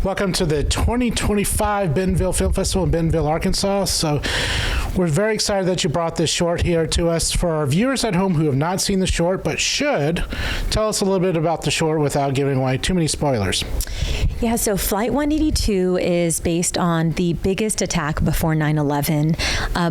Welcome to the 2025 Bentonville Film Festival in Bentonville, Arkansas. So we're very excited that you brought this short here to us. For our viewers at home who have not seen the short but should, tell us a little bit about the short without giving away too many spoilers. Yeah, so Flight 182 is based on the biggest attack before 9/11,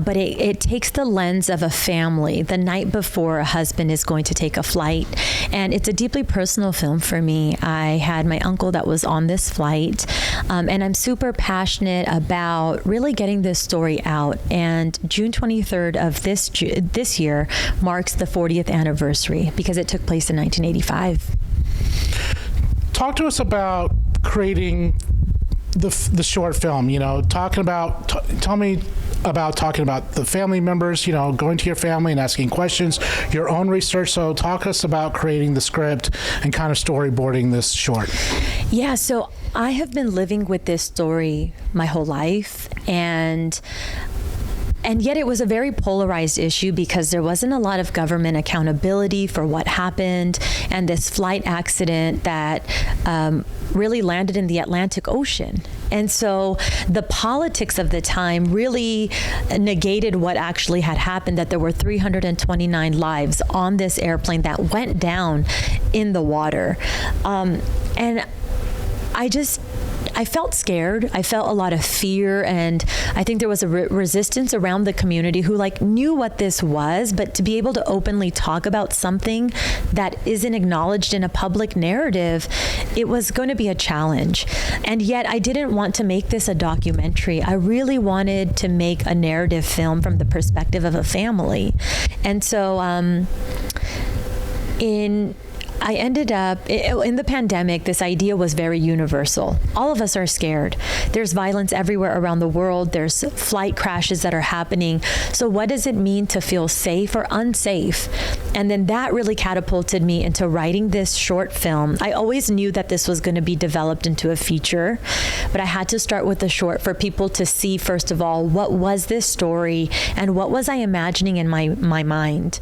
but it takes the lens of a family the night before a husband is going to take a flight. And it's a deeply personal film for me. I had my uncle that was on this flight, and I'm super passionate about really getting this story out. And June 23rd of this year marks the 40th anniversary because it took place in 1985. Talk to us about creating the short film, tell me about talking about the family members, going to your family and asking questions, your own research. So talk us about creating the script and kind of storyboarding this short. Yeah, so I have been living with this story my whole life, and yet it was a very polarized issue because there wasn't a lot of government accountability for what happened, and this flight accident that really landed in the Atlantic Ocean. And so the politics of the time really negated what actually had happened, that there were 329 lives on this airplane that went down in the water. And I felt scared. I felt a lot of fear, and I think there was a resistance around the community who knew what this was, but to be able to openly talk about something that isn't acknowledged in a public narrative, it was going to be a challenge. And yet I didn't want to make this a documentary. I really wanted to make a narrative film from the perspective of a family. And so I ended up, in the pandemic, this idea was very universal. All of us are scared. There's violence everywhere around the world. There's flight crashes that are happening. So what does it mean to feel safe or unsafe? And then that really catapulted me into writing this short film. I always knew that this was going to be developed into a feature, but I had to start with the short for people to see, first of all, what was this story and what was I imagining in my mind?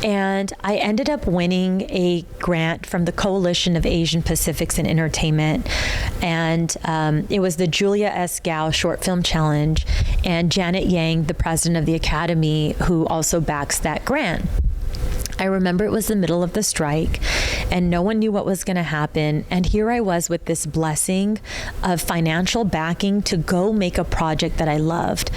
And I ended up winning a grant from the Coalition of Asian Pacifics in Entertainment. And it was the Julia S. Gouw Short Film Challenge, and Janet Yang, the president of the Academy, who also backs that grant. I remember it was the middle of the strike and no one knew what was going to happen. And here I was with this blessing of financial backing to go make a project that I loved.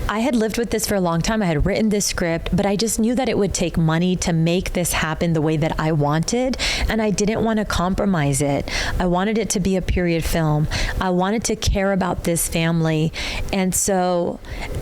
I had lived with this for a long time. I had written this script, but I just knew that it would take money to make this happen the way that I wanted, and I didn't want to compromise it. I wanted it to be a period film. I wanted to care about this family, and so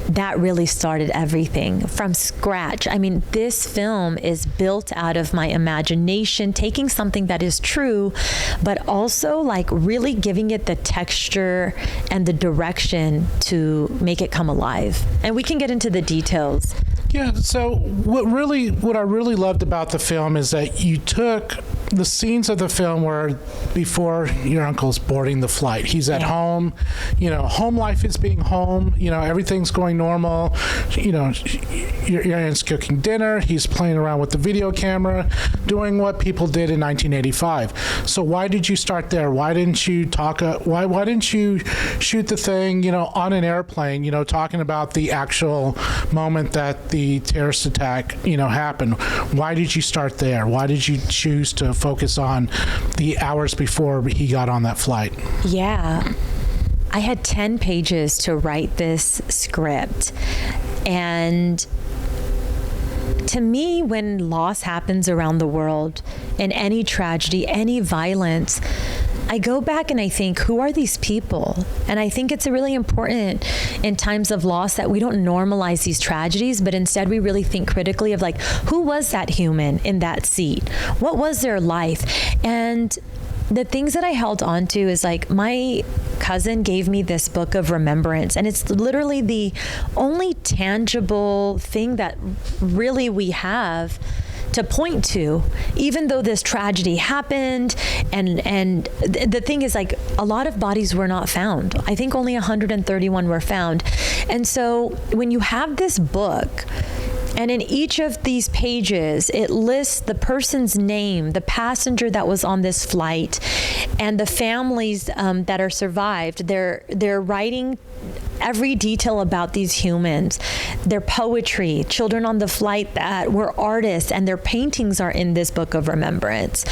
that really started everything from scratch. I mean, this film is built out of my imagination, taking something that is true, but also really giving it the texture and the direction to make it come alive. And we can get into the details. Yeah, so what I really loved about the film is that you took the scenes of the film where before your uncle's boarding the flight, he's at home, home life is being home, everything's going normal, your aunt's cooking dinner, he's playing around with the video camera, doing what people did in 1985. So why did you start there? Why didn't you why didn't you shoot the thing, on an airplane, talking about the actual moment that the terrorist attack, happened? Why did you start there? Why did you choose to focus on the hours before he got on that flight? Yeah. I had 10 pages to write this script. And to me, when loss happens around the world, in any tragedy, any violence, I go back and I think, who are these people? And I think it's really important in times of loss that we don't normalize these tragedies, but instead we really think critically of who was that human in that seat? What was their life? And the things that I held on to is my cousin gave me this book of remembrance, and it's literally the only tangible thing that really we have to point to, even though this tragedy happened. And the thing is, a lot of bodies were not found. I think only 131 were found. And so when you have this book And in each of these pages, it lists the person's name, the passenger that was on this flight, and the families that are survived. They're writing every detail about these humans, their poetry, children on the flight that were artists, and their paintings are in this book of remembrance.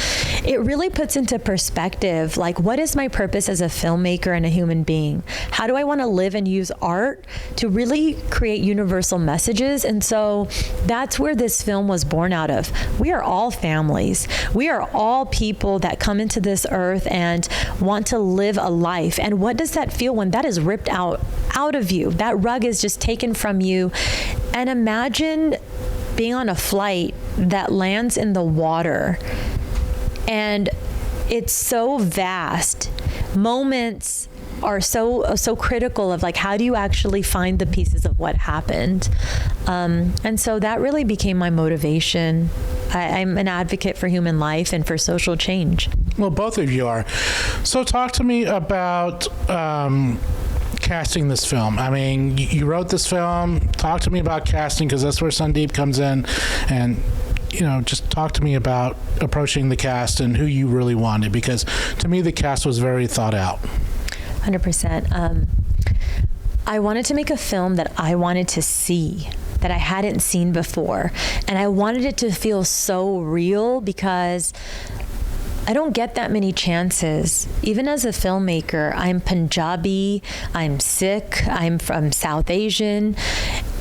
It really puts into perspective, like, what is my purpose as a filmmaker and a human being? How do I want to live and use art to really create universal messages? And so that's where this film was born out of. We are all families. We are all people that come into this earth and want to live a life. And what does that feel when that is ripped out of you? That rug is just taken from you. And imagine being on a flight that lands in the water, and it's so vast. Moments are so critical of, like, how do you actually find the pieces of what happened? And so that really became my motivation. I'm an advocate for human life and for social change. Well, both of you are. So talk to me about casting this film. I mean, you wrote this film. Talk to me about casting, because that's where Sundeep comes in. And, just talk to me about approaching the cast and who you really wanted, because to me, the cast was very thought out. 100%. I wanted to make a film that I wanted to see, that I hadn't seen before. And I wanted it to feel so real, because I don't get that many chances. Even as a filmmaker, I'm Punjabi, I'm Sikh, I'm from South Asian,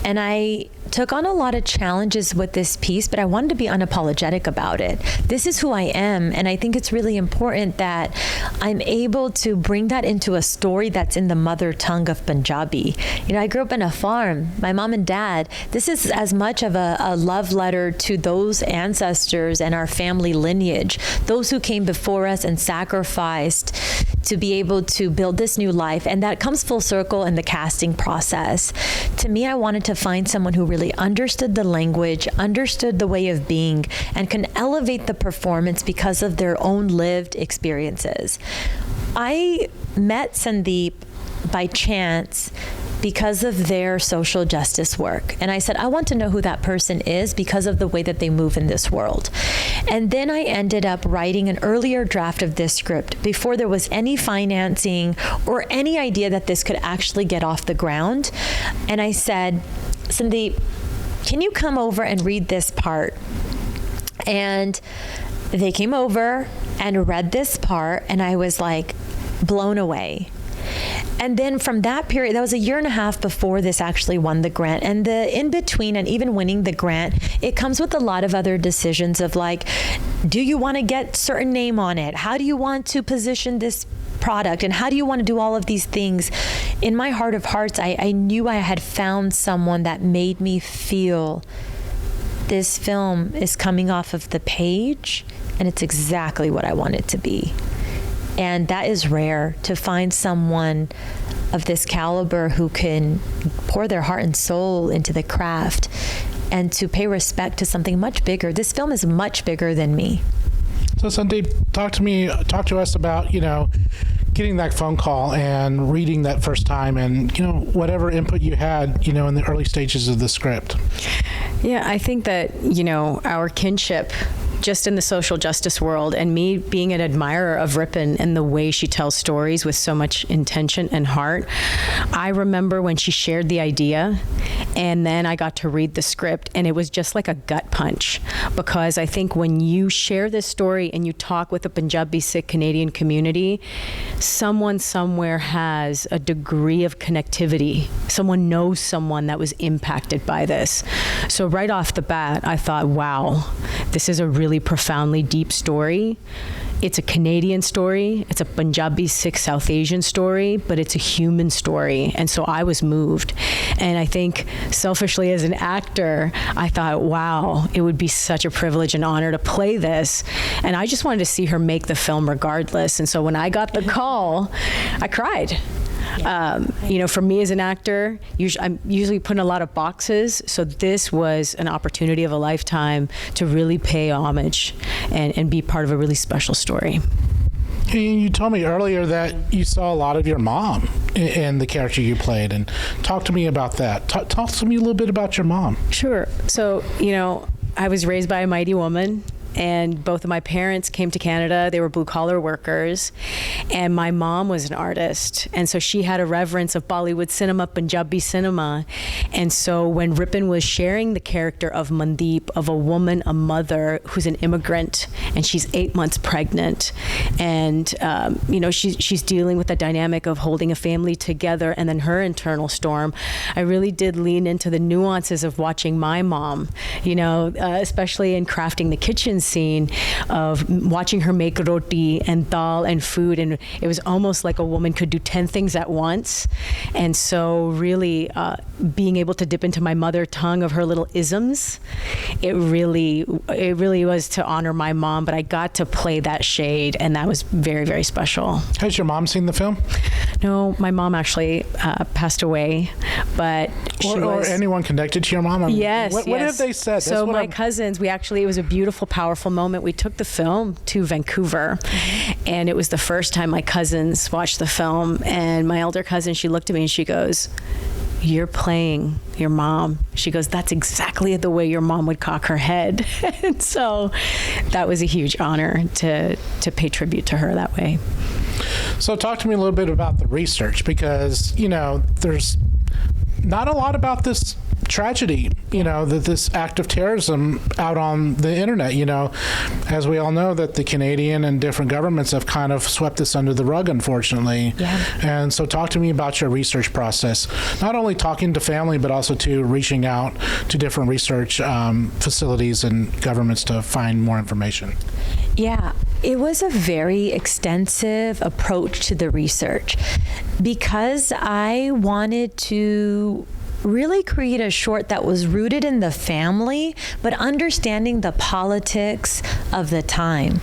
and I took on a lot of challenges with this piece, but I wanted to be unapologetic about it. This is who I am, and I think it's really important that I'm able to bring that into a story that's in the mother tongue of Punjabi. I grew up in a farm. My mom and dad, this is as much of a love letter to those ancestors and our family lineage, those who came before us and sacrificed to be able to build this new life. And that comes full circle in the casting process. To me, I wanted to find someone who really understood the language, understood the way of being, and can elevate the performance because of their own lived experiences. I met Sundeep by chance because of their social justice work. And I said, I want to know who that person is because of the way that they move in this world. And then I ended up writing an earlier draft of this script before there was any financing or any idea that this could actually get off the ground. And I said, Sundeep, can you come over and read this part? And they came over and read this part, and I was like blown away. And then from that period, that was a year and a half before this actually won the grant. And the in between and even winning the grant, it comes with a lot of other decisions of, like, do you want to get certain name on it? How do you want to position this product? And how do you want to do all of these things? In my heart of hearts, I knew I had found someone that made me feel this film is coming off of the page, and it's exactly what I want it to be. And that is rare, to find someone of this caliber who can pour their heart and soul into the craft and to pay respect to something much bigger. This film is much bigger than me. So Sundeep, talk to us about, getting that phone call and reading that first time, and, whatever input you had, in the early stages of the script. Yeah, I think that, our kinship just in the social justice world, and me being an admirer of Rippin and the way she tells stories with so much intention and heart. I remember when she shared the idea, and then I got to read the script, and it was just like a gut punch, because I think when you share this story and you talk with the Punjabi-Sikh Canadian community, someone somewhere has a degree of connectivity. Someone knows someone that was impacted by this. So right off the bat, I thought, wow, this is a really profoundly deep story. It's a Canadian story. It's a Punjabi-Sikh South Asian story, but it's a human story. And so I was moved. And I think selfishly as an actor, I thought, wow, it would be such a privilege and honor to play this. And I just wanted to see her make the film regardless. And so when I got the call, I cried. For me as an actor, I'm usually put in a lot of boxes. So this was an opportunity of a lifetime to really pay homage and be part of a really special story. You told me earlier that you saw a lot of your mom in the character you played, and talk to me about that. Talk to me a little bit about your mom. Sure. So, I was raised by a mighty woman, and both of my parents came to Canada. They were blue-collar workers, and my mom was an artist, and so she had a reverence of Bollywood cinema, Punjabi cinema. And so when Rippin was sharing the character of Mandeep, of a woman, a mother who's an immigrant, and she's 8 months pregnant, and she's dealing with the dynamic of holding a family together, and then her internal storm, I really did lean into the nuances of watching my mom, especially in crafting the kitchen scene, of watching her make roti and dal and food, and it was almost like a woman could do 10 things at once. And so really being able to dip into my mother tongue of her little isms, it really was to honor my mom, but I got to play that shade, and that was very, very special. Has your mom seen the film? No, my mom actually passed away, but or anyone connected to your mom? Yes. What have they said? So my cousins, it was a beautiful, powerful moment. We took the film to Vancouver, and it was the first time my cousins watched the film, and my elder cousin, she looked at me and she goes, "You're playing your mom." She goes, "That's exactly the way your mom would cock her head." And so that was a huge honor to pay tribute to her that way. So talk to me a little bit about the research, because, there's not a lot about this tragedy, this act of terrorism out on the internet, as we all know that the Canadian and different governments have kind of swept this under the rug, unfortunately. Yeah. And so talk to me about your research process, not only talking to family, but also to reaching out to different research facilities and governments to find more information. Yeah, it was a very extensive approach to the research, because I wanted to really create a short that was rooted in the family, but understanding the politics of the time.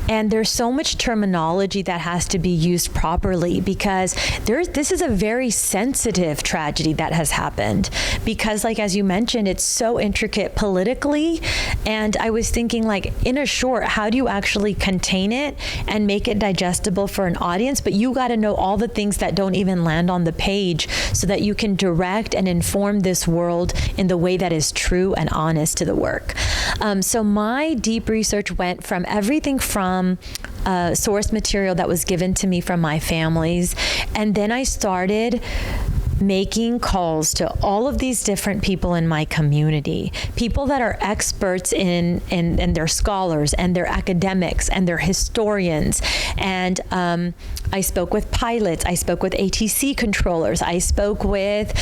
And there's so much terminology that has to be used properly, because this is a very sensitive tragedy that has happened, because as you mentioned, it's so intricate politically. And I was thinking, in a short, how do you actually contain it and make it digestible for an audience? But you got to know all the things that don't even land on the page, so that you can direct and inform this world in the way that is true and honest to the work. So my deep research went from everything from source material that was given to me from my families, and then I started making calls to all of these different people in my community, people that are experts in they're scholars, and they're academics, and they're historians. And I spoke with pilots, I spoke with ATC controllers, I spoke with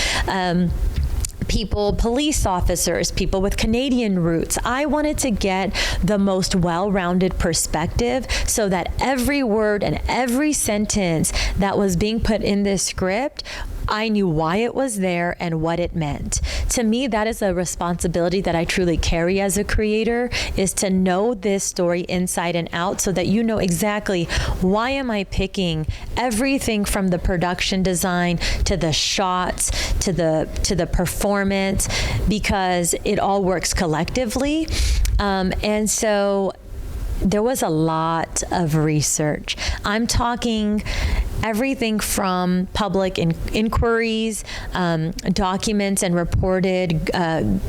people, police officers, people with Canadian roots. I wanted to get the most well-rounded perspective, so that every word and every sentence that was being put in this script, I knew why it was there and what it meant. To me, that is a responsibility that I truly carry as a creator, is to know this story inside and out, so that you know exactly why am I picking everything from the production design to the shots to the performance, because it all works collectively. And so there was a lot of research. I'm talking everything from public inquiries, documents and reported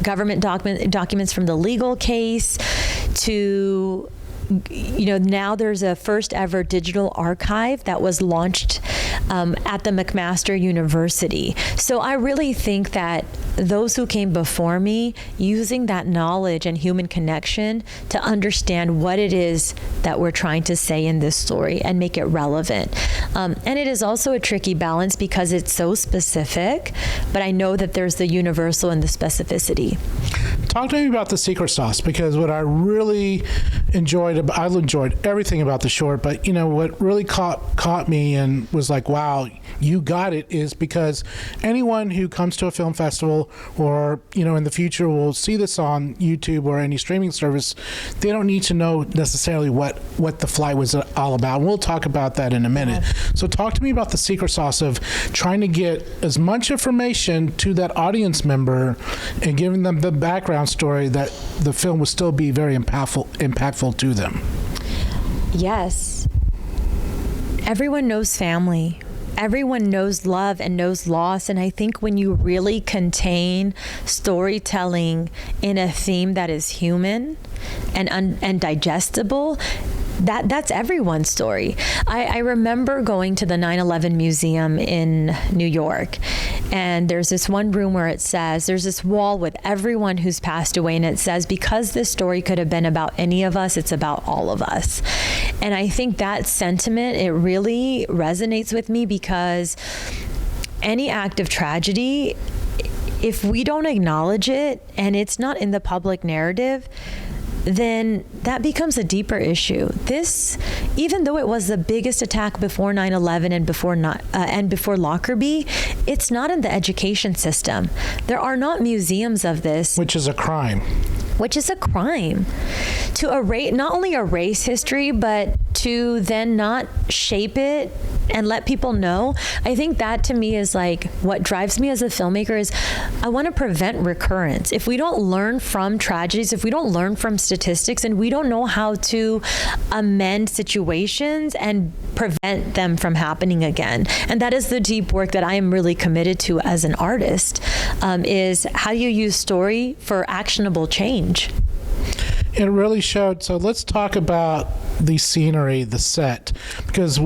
government documents from the legal case, to now there's a first ever digital archive that was launched at the McMaster University. So I really think that those who came before me, using that knowledge and human connection to understand what it is that we're trying to say in this story and make it relevant. And it is also a tricky balance, because it's so specific, but I know that there's the universal and the specificity. Talk to me about the secret sauce, because what I really enjoyed, I enjoyed everything about the short, but what really caught me and was like, wow, you got it, is because anyone who comes to a film festival, or in the future will see this on YouTube or any streaming service, they don't need to know necessarily what the flight was all about. And we'll talk about that in a minute. Yeah. So talk to me about the secret sauce of trying to get as much information to that audience member and giving them the background story that the film will still be very impactful to them. Yes. everyone knows family. Everyone knows love and knows loss. And I think when you really contain storytelling in a theme that is human and digestible, that's everyone's story. I remember going to the 9/11 Museum in New York, and there's this one room where it says, there's this wall with everyone who's passed away, and it says, because this story could have been about any of us, it's about all of us. And I think that sentiment, it really resonates with me, because any act of tragedy, if we don't acknowledge it and it's not in the public narrative, then that becomes a deeper issue. This, even though it was the biggest attack before 9/11 and before Lockerbie, it's not in the education system. There are not museums of this. Which is a crime. Which is a crime. To erase, not only erase history, but to then not shape it and let people know. I think that to me is like what drives me as a filmmaker is I want to prevent recurrence. If we don't learn from tragedies, if we don't learn from statistics, and we don't know how to amend situations and prevent them from happening again. And that is the deep work that I am really committed to as an artist, is how do you use story for actionable change? It really showed. So let's talk about the scenery, the set, because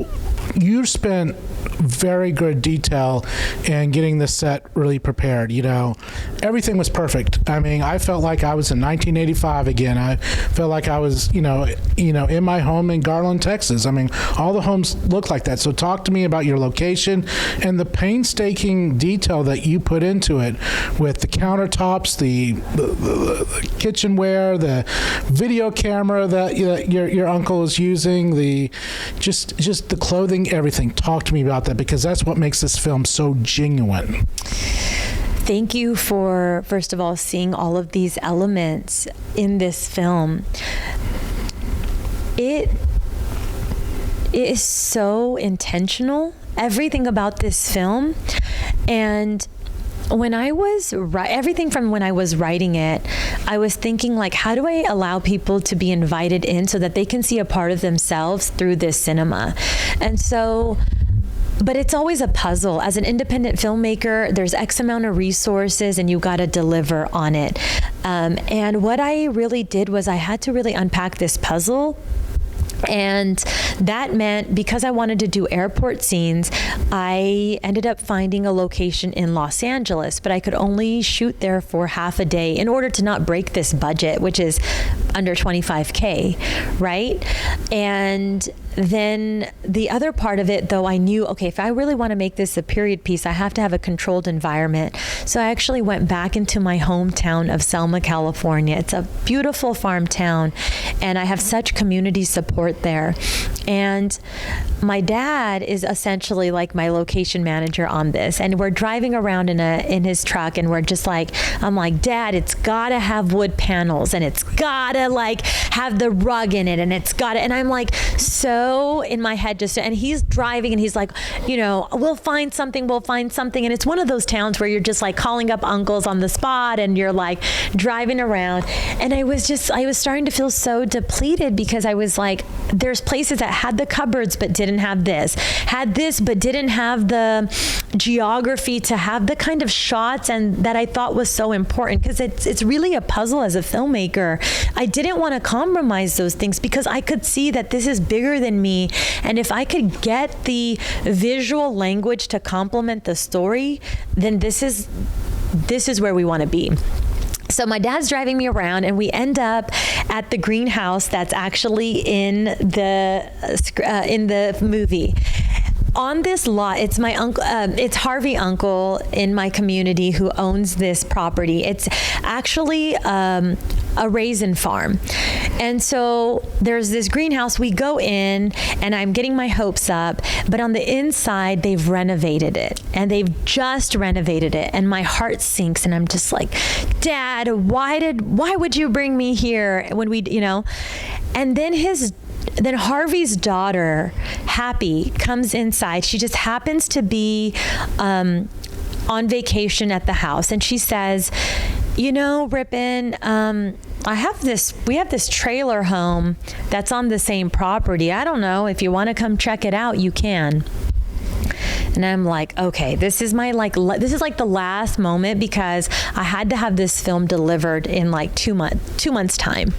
you spent very good detail in getting the set really prepared. You know, everything was perfect. I mean, I felt like I was in 1985 again. I felt like I was, you know, in my home in Garland, Texas. I mean, all the homes look like that. So talk to me about your location and the painstaking detail that you put into it, with the countertops, the kitchenware, the video camera that your uncle is using, the just the clothing, everything. Talk to me about that, because that's what makes this film so genuine. Thank you for, first of all, seeing all of these elements in this film. It is so intentional, everything about this film. And when I was everything from when I was writing it, I was thinking, like, how do I allow people to be invited in so that they can see a part of themselves through this cinema? And so, but it's always a puzzle. As an independent filmmaker, there's X amount of resources and you got to deliver on it. And what I really did was I had to really unpack this puzzle. And that meant, because I wanted to do airport scenes, I ended up finding a location in Los Angeles, but I could only shoot there for half a day in order to not break this budget, which is under $25K, right? And then the other part of it, though, I knew, okay, if I really want to make this a period piece, I have to have a controlled environment. So I actually went back into my hometown of Selma, California. It's a beautiful farm town, and I have such community support there. And my dad is essentially like my location manager on this. And we're driving around in his truck, and we're just like, I'm like, Dad, it's gotta have wood panels, and it's gotta like have the rug in it, and it's gotta, and I'm like, so in my head just, and he's driving and he's like, you know, we'll find something. And it's one of those towns where you're just like calling up uncles on the spot, and you're like driving around. And I was starting to feel so depleted, because I was like, there's places that had the cupboards but didn't have this, had this but didn't have the geography to have the kind of shots, and that I thought was so important, because it's really a puzzle as a filmmaker. I didn't want to compromise those things, because I could see that this is bigger than me, and if I could get the visual language to complement the story, then this is where we want to be. So my dad's driving me around, and we end up at the greenhouse that's actually in the movie. On this lot, it's my uncle, it's Harvey uncle in my community who owns this property. It's actually a raisin farm. And so there's this greenhouse. We go in, and I'm getting my hopes up, but on the inside, they've renovated it, and they've just renovated it. And my heart sinks, and I'm just like, Dad, why would you bring me here when we, you know? And then Harvey's daughter, Happy, comes inside. She just happens to be on vacation at the house. And she says, You know, Rippin, we have this trailer home that's on the same property. I don't know, if you want to come check it out, you can. And I'm like, okay, this is like the last moment, because I had to have this film delivered in like 2 months time.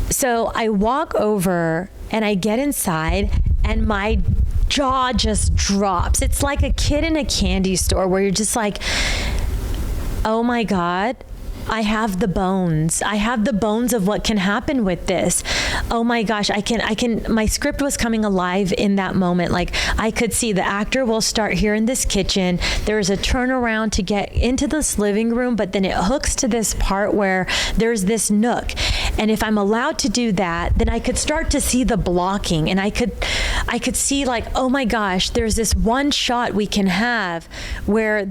So I walk over and I get inside and my jaw just drops. It's like a kid in a candy store where you're just like, oh my God, I have the bones. I have the bones of what can happen with this. Oh my gosh, my script was coming alive in that moment. Like, I could see the actor will start here in this kitchen. There's a turnaround to get into this living room, but then it hooks to this part where there's this nook. And if I'm allowed to do that, then I could start to see the blocking, and I could see like, oh my gosh, there's this one shot we can have where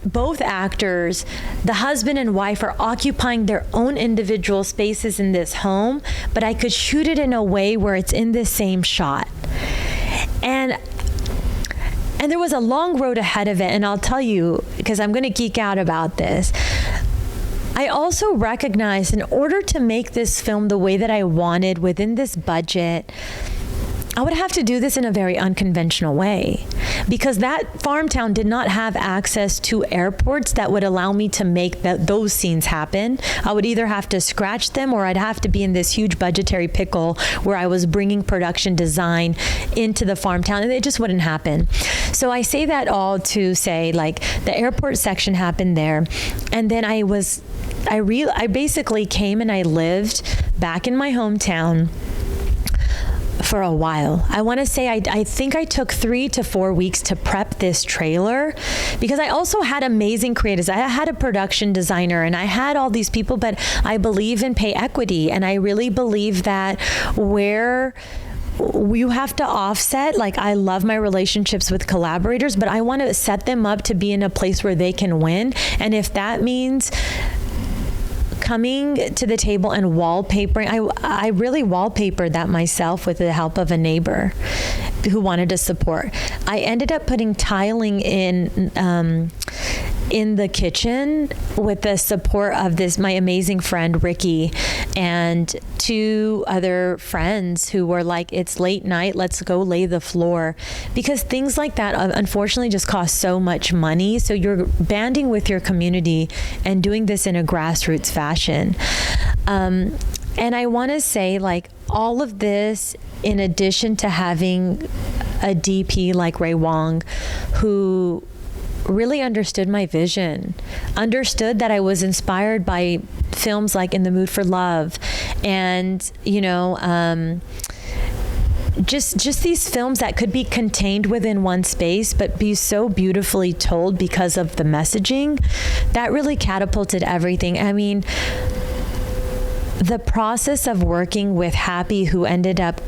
both actors, the husband and wife, are occupying their own individual spaces in this home, but I could shoot it in a way where it's in this same shot. And there was a long road ahead of it, and I'll tell you, because I'm going to geek out about this. I also recognized, in order to make this film the way that I wanted within this budget, I would have to do this in a very unconventional way, because that farm town did not have access to airports that would allow me to make those scenes happen. I would either have to scratch them, or I'd have to be in this huge budgetary pickle where I was bringing production design into the farm town, and it just wouldn't happen. So I say that all to say, like, the airport section happened there, and then I basically came and I lived back in my hometown for a while. I want to say I think I took 3 to 4 weeks to prep this trailer, because I also had amazing creatives. I had a production designer and I had all these people, but I believe in pay equity, and I really believe that where you have to offset, like, I love my relationships with collaborators, but I want to set them up to be in a place where they can win. And if that means coming to the table and wallpapering, I really wallpapered that myself with the help of a neighbor who wanted to support. I ended up putting tiling in the kitchen with the support of my amazing friend Ricky and 2 other friends who were like, it's late night, let's go lay the floor, because things like that unfortunately just cost so much money. So you're banding with your community and doing this in a grassroots fashion. And I want to say, like, all of this, in addition to having a DP like Ray Wong, who really understood my vision, understood that I was inspired by films like In the Mood for Love, and, you know, just these films that could be contained within one space but be so beautifully told because of the messaging. That really catapulted everything. I mean, the process of working with Happy, who ended up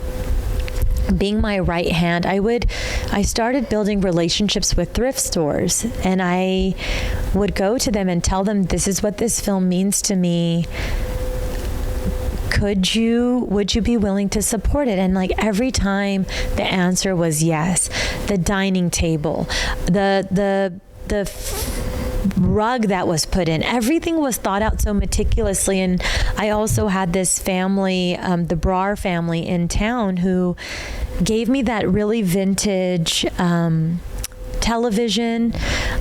being my right hand, I started building relationships with thrift stores, and I would go to them and tell them, this is what this film means to me. Would you be willing to support it? And like, every time the answer was yes. The dining table, the rug that was put in, everything was thought out so meticulously. And I also had this family, the Brar family in town, who gave me that really vintage television.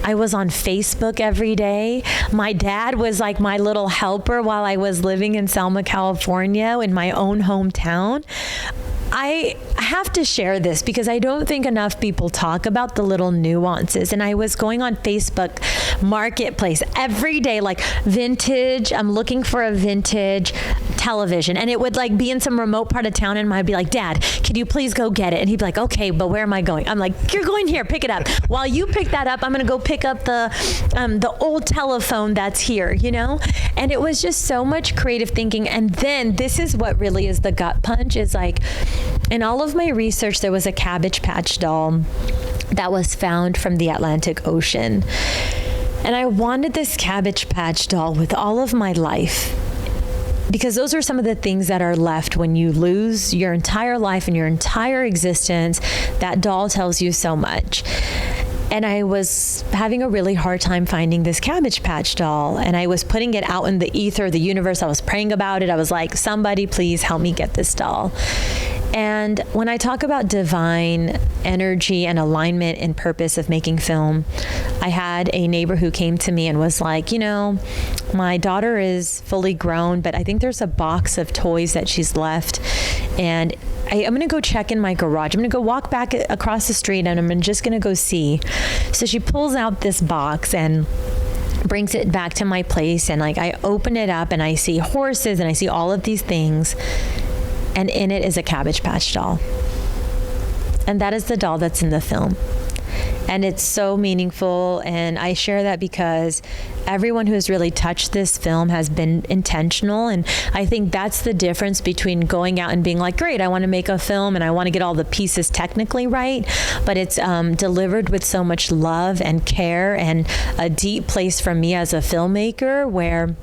I was on Facebook every day. My dad was like my little helper while I was living in Selma, California, in my own hometown. I have to share this because I don't think enough people talk about the little nuances. And I was going on Facebook Marketplace every day, like vintage, I'm looking for a vintage television. And it would like be in some remote part of town, and I'd be like, Dad, could you please go get it? And he'd be like, okay, but where am I going? I'm like, you're going here, pick it up. While you pick that up, I'm going to go pick up the old telephone that's here, you know? And it was just so much creative thinking. And then this is what really is the gut punch, is like, in all of my research, there was a Cabbage Patch doll that was found from the Atlantic Ocean. And I wanted this Cabbage Patch doll with all of my life, because those are some of the things that are left when you lose your entire life and your entire existence. That doll tells you so much. And I was having a really hard time finding this Cabbage Patch doll. And I was putting it out in the ether, the universe. I was praying about it. I was like, somebody please help me get this doll. And when I talk about divine energy and alignment and purpose of making film, I had a neighbor who came to me and was like, you know, my daughter is fully grown, but I think there's a box of toys that she's left. And I'm going to go check in my garage. I'm going to go walk back across the street and I'm just going to go see. So she pulls out this box and brings it back to my place. And like, I open it up and I see horses and I see all of these things. And in it is a Cabbage Patch doll. And that is the doll that's in the film. And it's so meaningful. And I share that because everyone who has really touched this film has been intentional. And I think that's the difference between going out and being like, great, I want to make a film and I want to get all the pieces technically right. But it's delivered with so much love and care and a deep place from me as a filmmaker where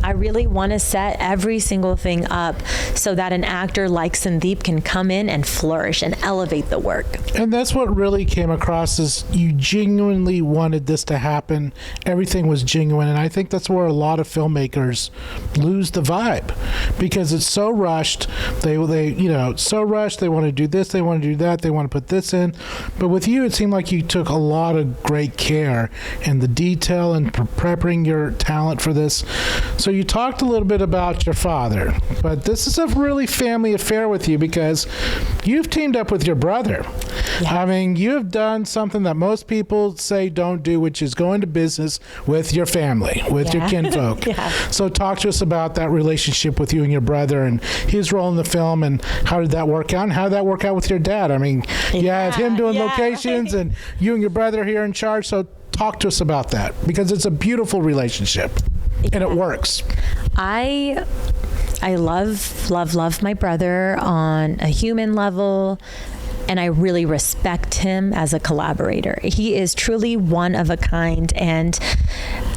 I really want to set every single thing up so that an actor like Sundeep can come in and flourish and elevate the work. And that's what really came across is you genuinely wanted this to happen. Everything was genuine. And I think that's where a lot of filmmakers lose the vibe because it's so rushed. They so rushed. They want to do this. They want to do that. They want to put this in. But with you, it seemed like you took a lot of great care in the detail and preparing your talent for this. So you talked a little bit about your father, but this is a really family affair with you because you've teamed up with your brother. Yeah. I mean, you've done something that most people say don't do, which is go into business with your family, with your kinfolk. Yeah. So talk to us about that relationship with you and your brother and his role in the film and how did that work out and how did that work out with your dad? I mean, you have him doing locations and you and your brother here in charge. So talk to us about that because it's a beautiful relationship. And it works. I love my brother on a human level, and I really respect him as a collaborator. He is truly one of a kind, and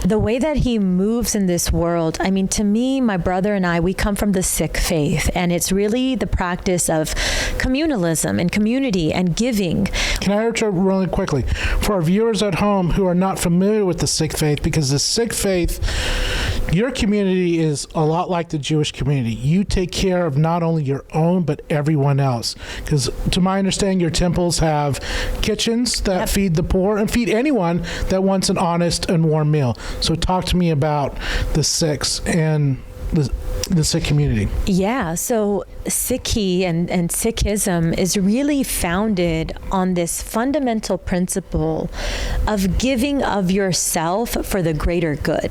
the way that he moves in this world, I mean, to me, my brother and I, we come from the Sikh faith, and it's really the practice of communalism and community and giving. Can I interrupt really quickly? For our viewers at home who are not familiar with the Sikh faith, because the Sikh faith, your community is a lot like the Jewish community. You take care of not only your own, but everyone else. Because to my understanding, your temples have kitchens that feed the poor and feed anyone that wants an honest and warm meal. So talk to me about the Sikhs and the Sikh community. Yeah, so Sikhi and Sikhism is really founded on this fundamental principle of giving of yourself for the greater good.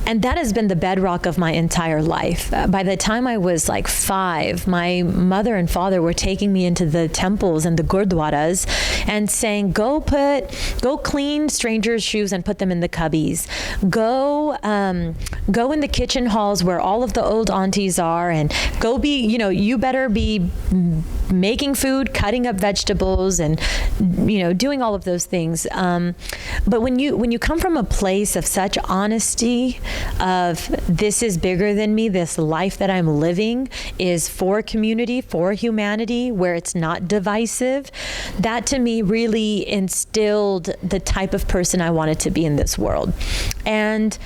And that has been the bedrock of my entire life. By the time I was like 5, my mother and father were taking me into the temples and the gurdwaras and saying, go clean strangers' shoes and put them in the cubbies. Go in the kitchen halls where all of the old aunties are and go be, you better be making food, cutting up vegetables and, doing all of those things. But when you come from a place of such honesty of this is bigger than me, this life that I'm living is for community, for humanity, where it's not divisive, that to me really instilled the type of person I wanted to be in this world. And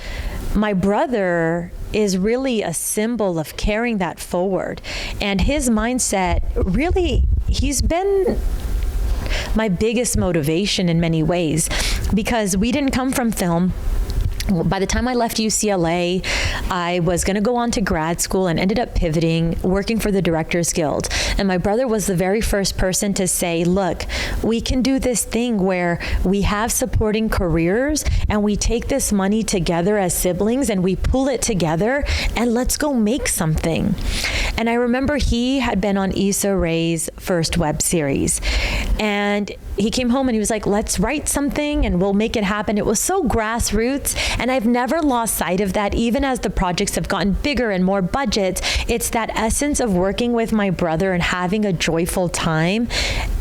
my brother is really a symbol of carrying that forward. And his mindset, really, he's been my biggest motivation in many ways because we didn't come from film. By the time I left UCLA, I was going to go on to grad school and ended up pivoting, working for the Directors Guild. And my brother was the very first person to say, look, we can do this thing where we have supporting careers and we take this money together as siblings and we pull it together and let's go make something. And I remember he had been on Issa Rae's first web series. And he came home and he was like, let's write something and we'll make it happen. It was so grassroots. And I've never lost sight of that, even as the projects have gotten bigger and more budgets. It's that essence of working with my brother and having a joyful time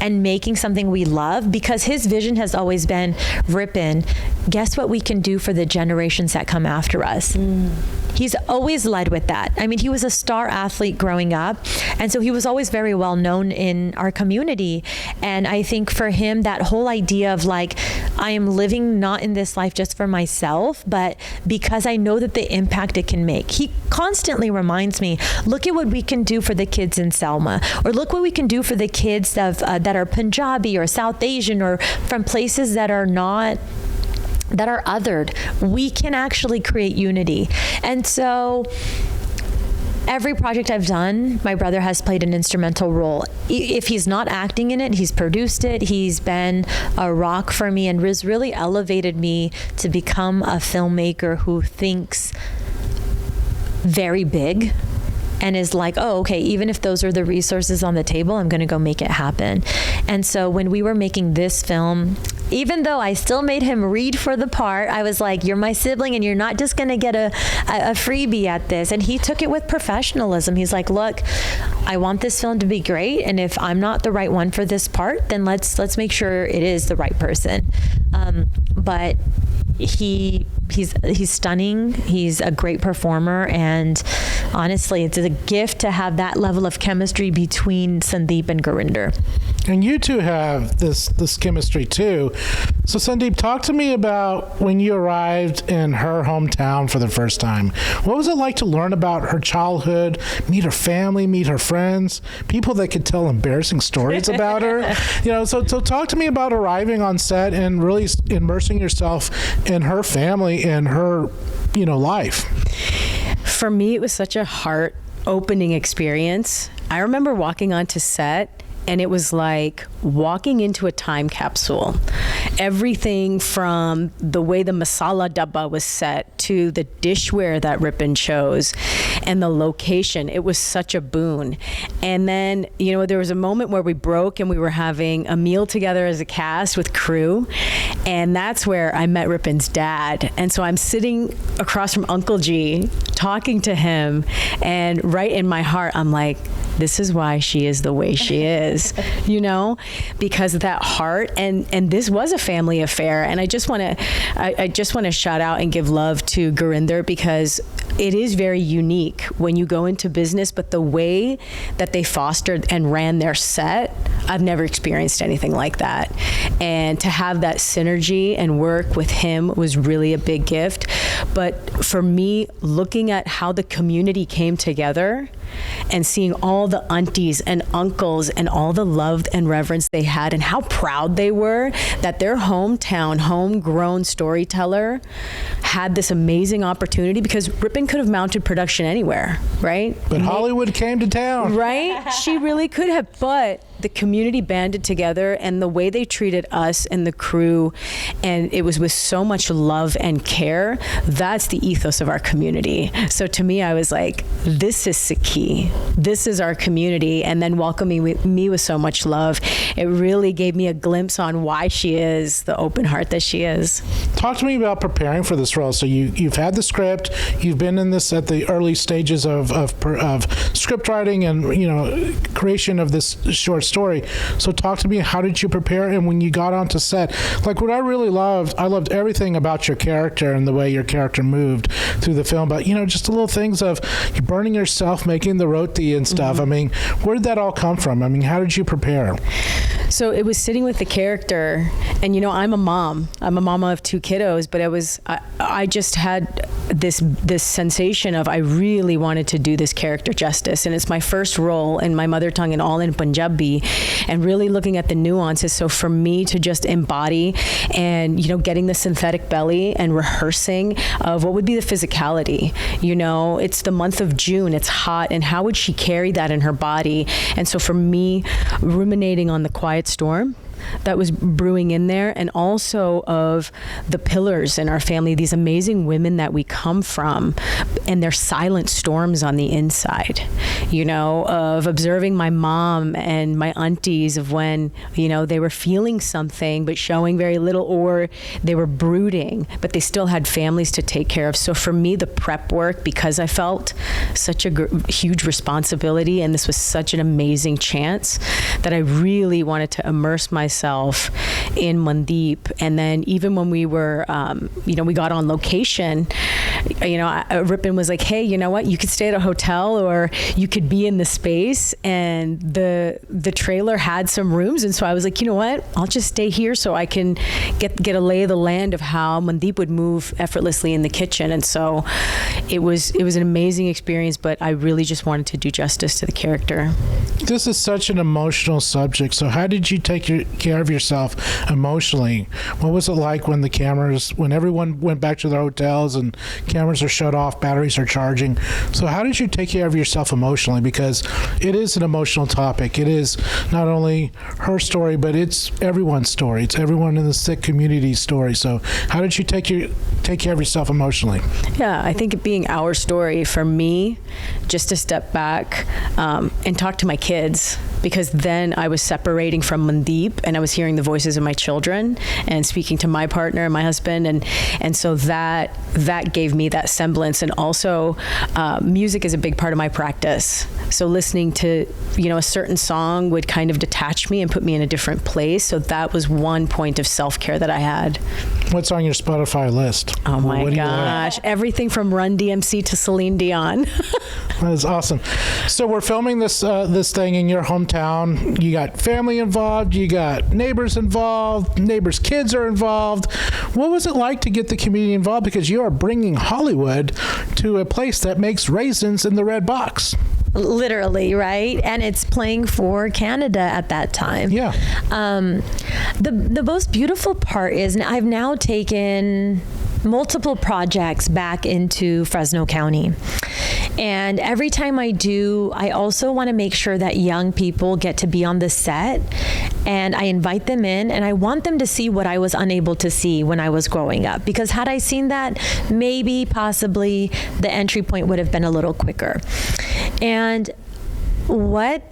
and making something we love, because his vision has always been, Rippin, guess what we can do for the generations that come after us? he's always led with that. I mean, he was a star athlete growing up, and so he was always very well known in our community. And I think for him, that whole idea of like, I am living not in this life just for myself, but because I know that the impact it can make. He constantly reminds me, look at what we can do for the kids in Selma, or look what we can do for the kids that are Punjabi or South Asian or from places that are othered. We can actually create unity. And so every project I've done, my brother has played an instrumental role. If he's not acting in it, he's produced it. He's been a rock for me and has really elevated me to become a filmmaker who thinks very big and is like, oh, okay, even if those are the resources on the table, I'm going to go make it happen. And so when we were making this film, even though I still made him read for the part, I was like, you're my sibling and you're not just going to get a freebie at this. And he took it with professionalism. He's like, look, I want this film to be great. And if I'm not the right one for this part, then let's make sure it is the right person. But he's stunning. He's a great performer, and honestly, it's a gift to have that level of chemistry between Sundeep and Gurinder. And you two have this chemistry too. So Sundeep, talk to me about when you arrived in her hometown for the first time. What was it like to learn about her childhood, meet her family, meet her friends, people that could tell embarrassing stories about her? So talk to me about arriving on set and really immersing yourself in her family and her, life. For me, it was such a heart-opening experience. I remember walking onto set, and it was like walking into a time capsule. Everything from the way the masala dabba was set to the dishware that Rippin chose and the location, it was such a boon. And then, there was a moment where we broke and we were having a meal together as a cast with crew. And that's where I met Rippin's dad. And so I'm sitting across from Uncle G, talking to him, and right in my heart, I'm like, this is why she is the way she is, because of that heart. And this was a family affair. And I just want to shout out and give love to Gurinder, because it is very unique when you go into business, but the way that they fostered and ran their set, I've never experienced anything like that. And to have that synergy and work with him was really a big gift. But for me, looking at how the community came together and seeing all the aunties and uncles and all the love and reverence they had and how proud they were that their hometown, homegrown storyteller had this amazing opportunity, because Rippin could have mounted production anywhere, right? But Hollywood came to town. Right? She really could have, but the community banded together, and the way they treated us and the crew, and it was with so much love and care. That's the ethos of our community. So to me, I was like, this is Siki. This is our community. And then welcoming me with so much love, it really gave me a glimpse on why she is the open heart that she is. Talk to me about preparing for this role. So you've had the script, you've been in this at the early stages of script writing and creation of this short story. So talk to me, how did you prepare? And when you got onto set, like what I really loved, I loved everything about your character and the way your character moved through the film. But just the little things of you burning yourself, making the roti and stuff. Mm-hmm. I mean, where did that all come from? I mean, how did you prepare? So it was sitting with the character, and I'm a mom. I'm a mama of 2 kiddos, but I just had this sensation of I really wanted to do this character justice, and it's my first role in my mother tongue and all in Punjabi, and really looking at the nuances. So for me to just embody and getting the synthetic belly and rehearsing of what would be the physicality. It's the month of June, it's hot, and how would she carry that in her body? And so for me, ruminating on the quiet storm that was brewing in there, and also of the pillars in our family, these amazing women that we come from, and their silent storms on the inside, of observing my mom and my aunties of when, they were feeling something but showing very little, or they were brooding, but they still had families to take care of. So for me, the prep work, because I felt such a huge responsibility, and this was such an amazing chance, that I really wanted to immerse myself in Mandeep. And then even when we were, we got on location, Rippin was like, hey, you know what? You could stay at a hotel or you could be in the space. And the trailer had some rooms. And so I was like, you know what? I'll just stay here so I can get a lay of the land of how Mandeep would move effortlessly in the kitchen. And so it was an amazing experience, but I really just wanted to do justice to the character. This is such an emotional subject. So how did you take care of yourself emotionally? What was it like when everyone went back to their hotels and cameras are shut off, batteries are charging? So how did you take care of yourself emotionally? Because it is an emotional topic. It is not only her story, but it's everyone's story. It's everyone in the Sikh community story. So how did you take care of yourself emotionally? Yeah, I think it being our story, for me, just to step back and talk to my kids, because then I was separating from Mandeep and I was hearing the voices of my children and speaking to my partner and my husband, and so that gave me that semblance. And also music is a big part of my practice, so listening to a certain song would kind of detach me and put me in a different place. So that was one point of self-care that I had. What's on your Spotify list? Oh my gosh, everything from Run DMC to Celine Dion. That is awesome. So we're filming this thing in your hometown. You got family involved. You got neighbors involved. Neighbors' kids are involved. What was it like to get the community involved? Because you are bringing Hollywood to a place that makes raisins in the red box. Literally, right? And it's playing for Canada at that time. Yeah. The most beautiful part is I've now taken multiple projects back into Fresno County. And every time I do, I also want to make sure that young people get to be on the set, and I invite them in, and I want them to see what I was unable to see when I was growing up. Because had I seen that, maybe, possibly, the entry point would have been a little quicker. And what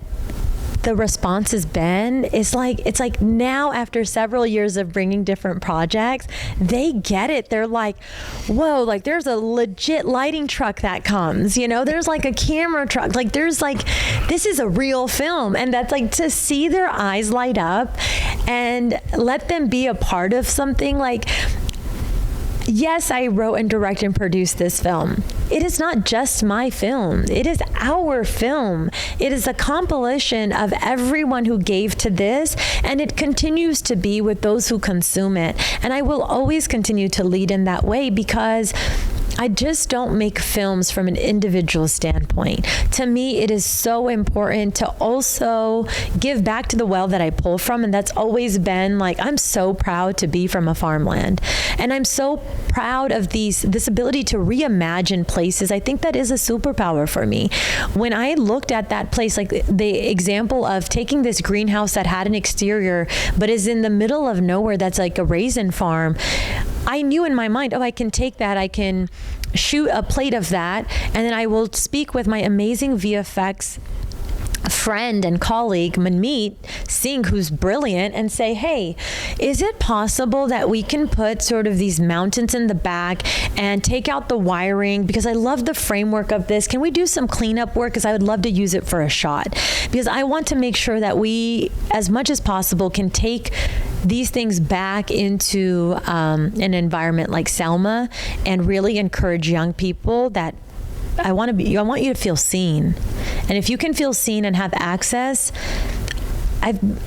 the response has been is it's like now, after several years of bringing different projects, they get it. They're like, whoa, like there's a legit lighting truck that comes, there's like a camera truck, like there's like, this is a real film. And that's like, to see their eyes light up and let them be a part of something. Like, yes, I wrote and directed and produced this film. It is not just my film. It is our film. It is a compilation of everyone who gave to this, and it continues to be with those who consume it. And I will always continue to lead in that way, because I just don't make films from an individual standpoint. To me, it is so important to also give back to the well that I pull from, and that's always been like, I'm so proud to be from a farmland, and I'm so proud of this ability to reimagine places. I think that is a superpower for me. When I looked at that place, like the example of taking this greenhouse that had an exterior but is in the middle of nowhere, that's like a raisin farm, I knew in my mind, I can take that, I can shoot a plate of that, and then I will speak with my amazing VFX friend and colleague, Manmeet Singh, who's brilliant, and say, hey, is it possible that we can put sort of these mountains in the back and take out the wiring? Because I love the framework of this. Can we do some cleanup work? Because I would love to use it for a shot. Because I want to make sure that we, as much as possible, can take these things back into an environment like Selma and really encourage young people that I want you to feel seen. And if you can feel seen and have access,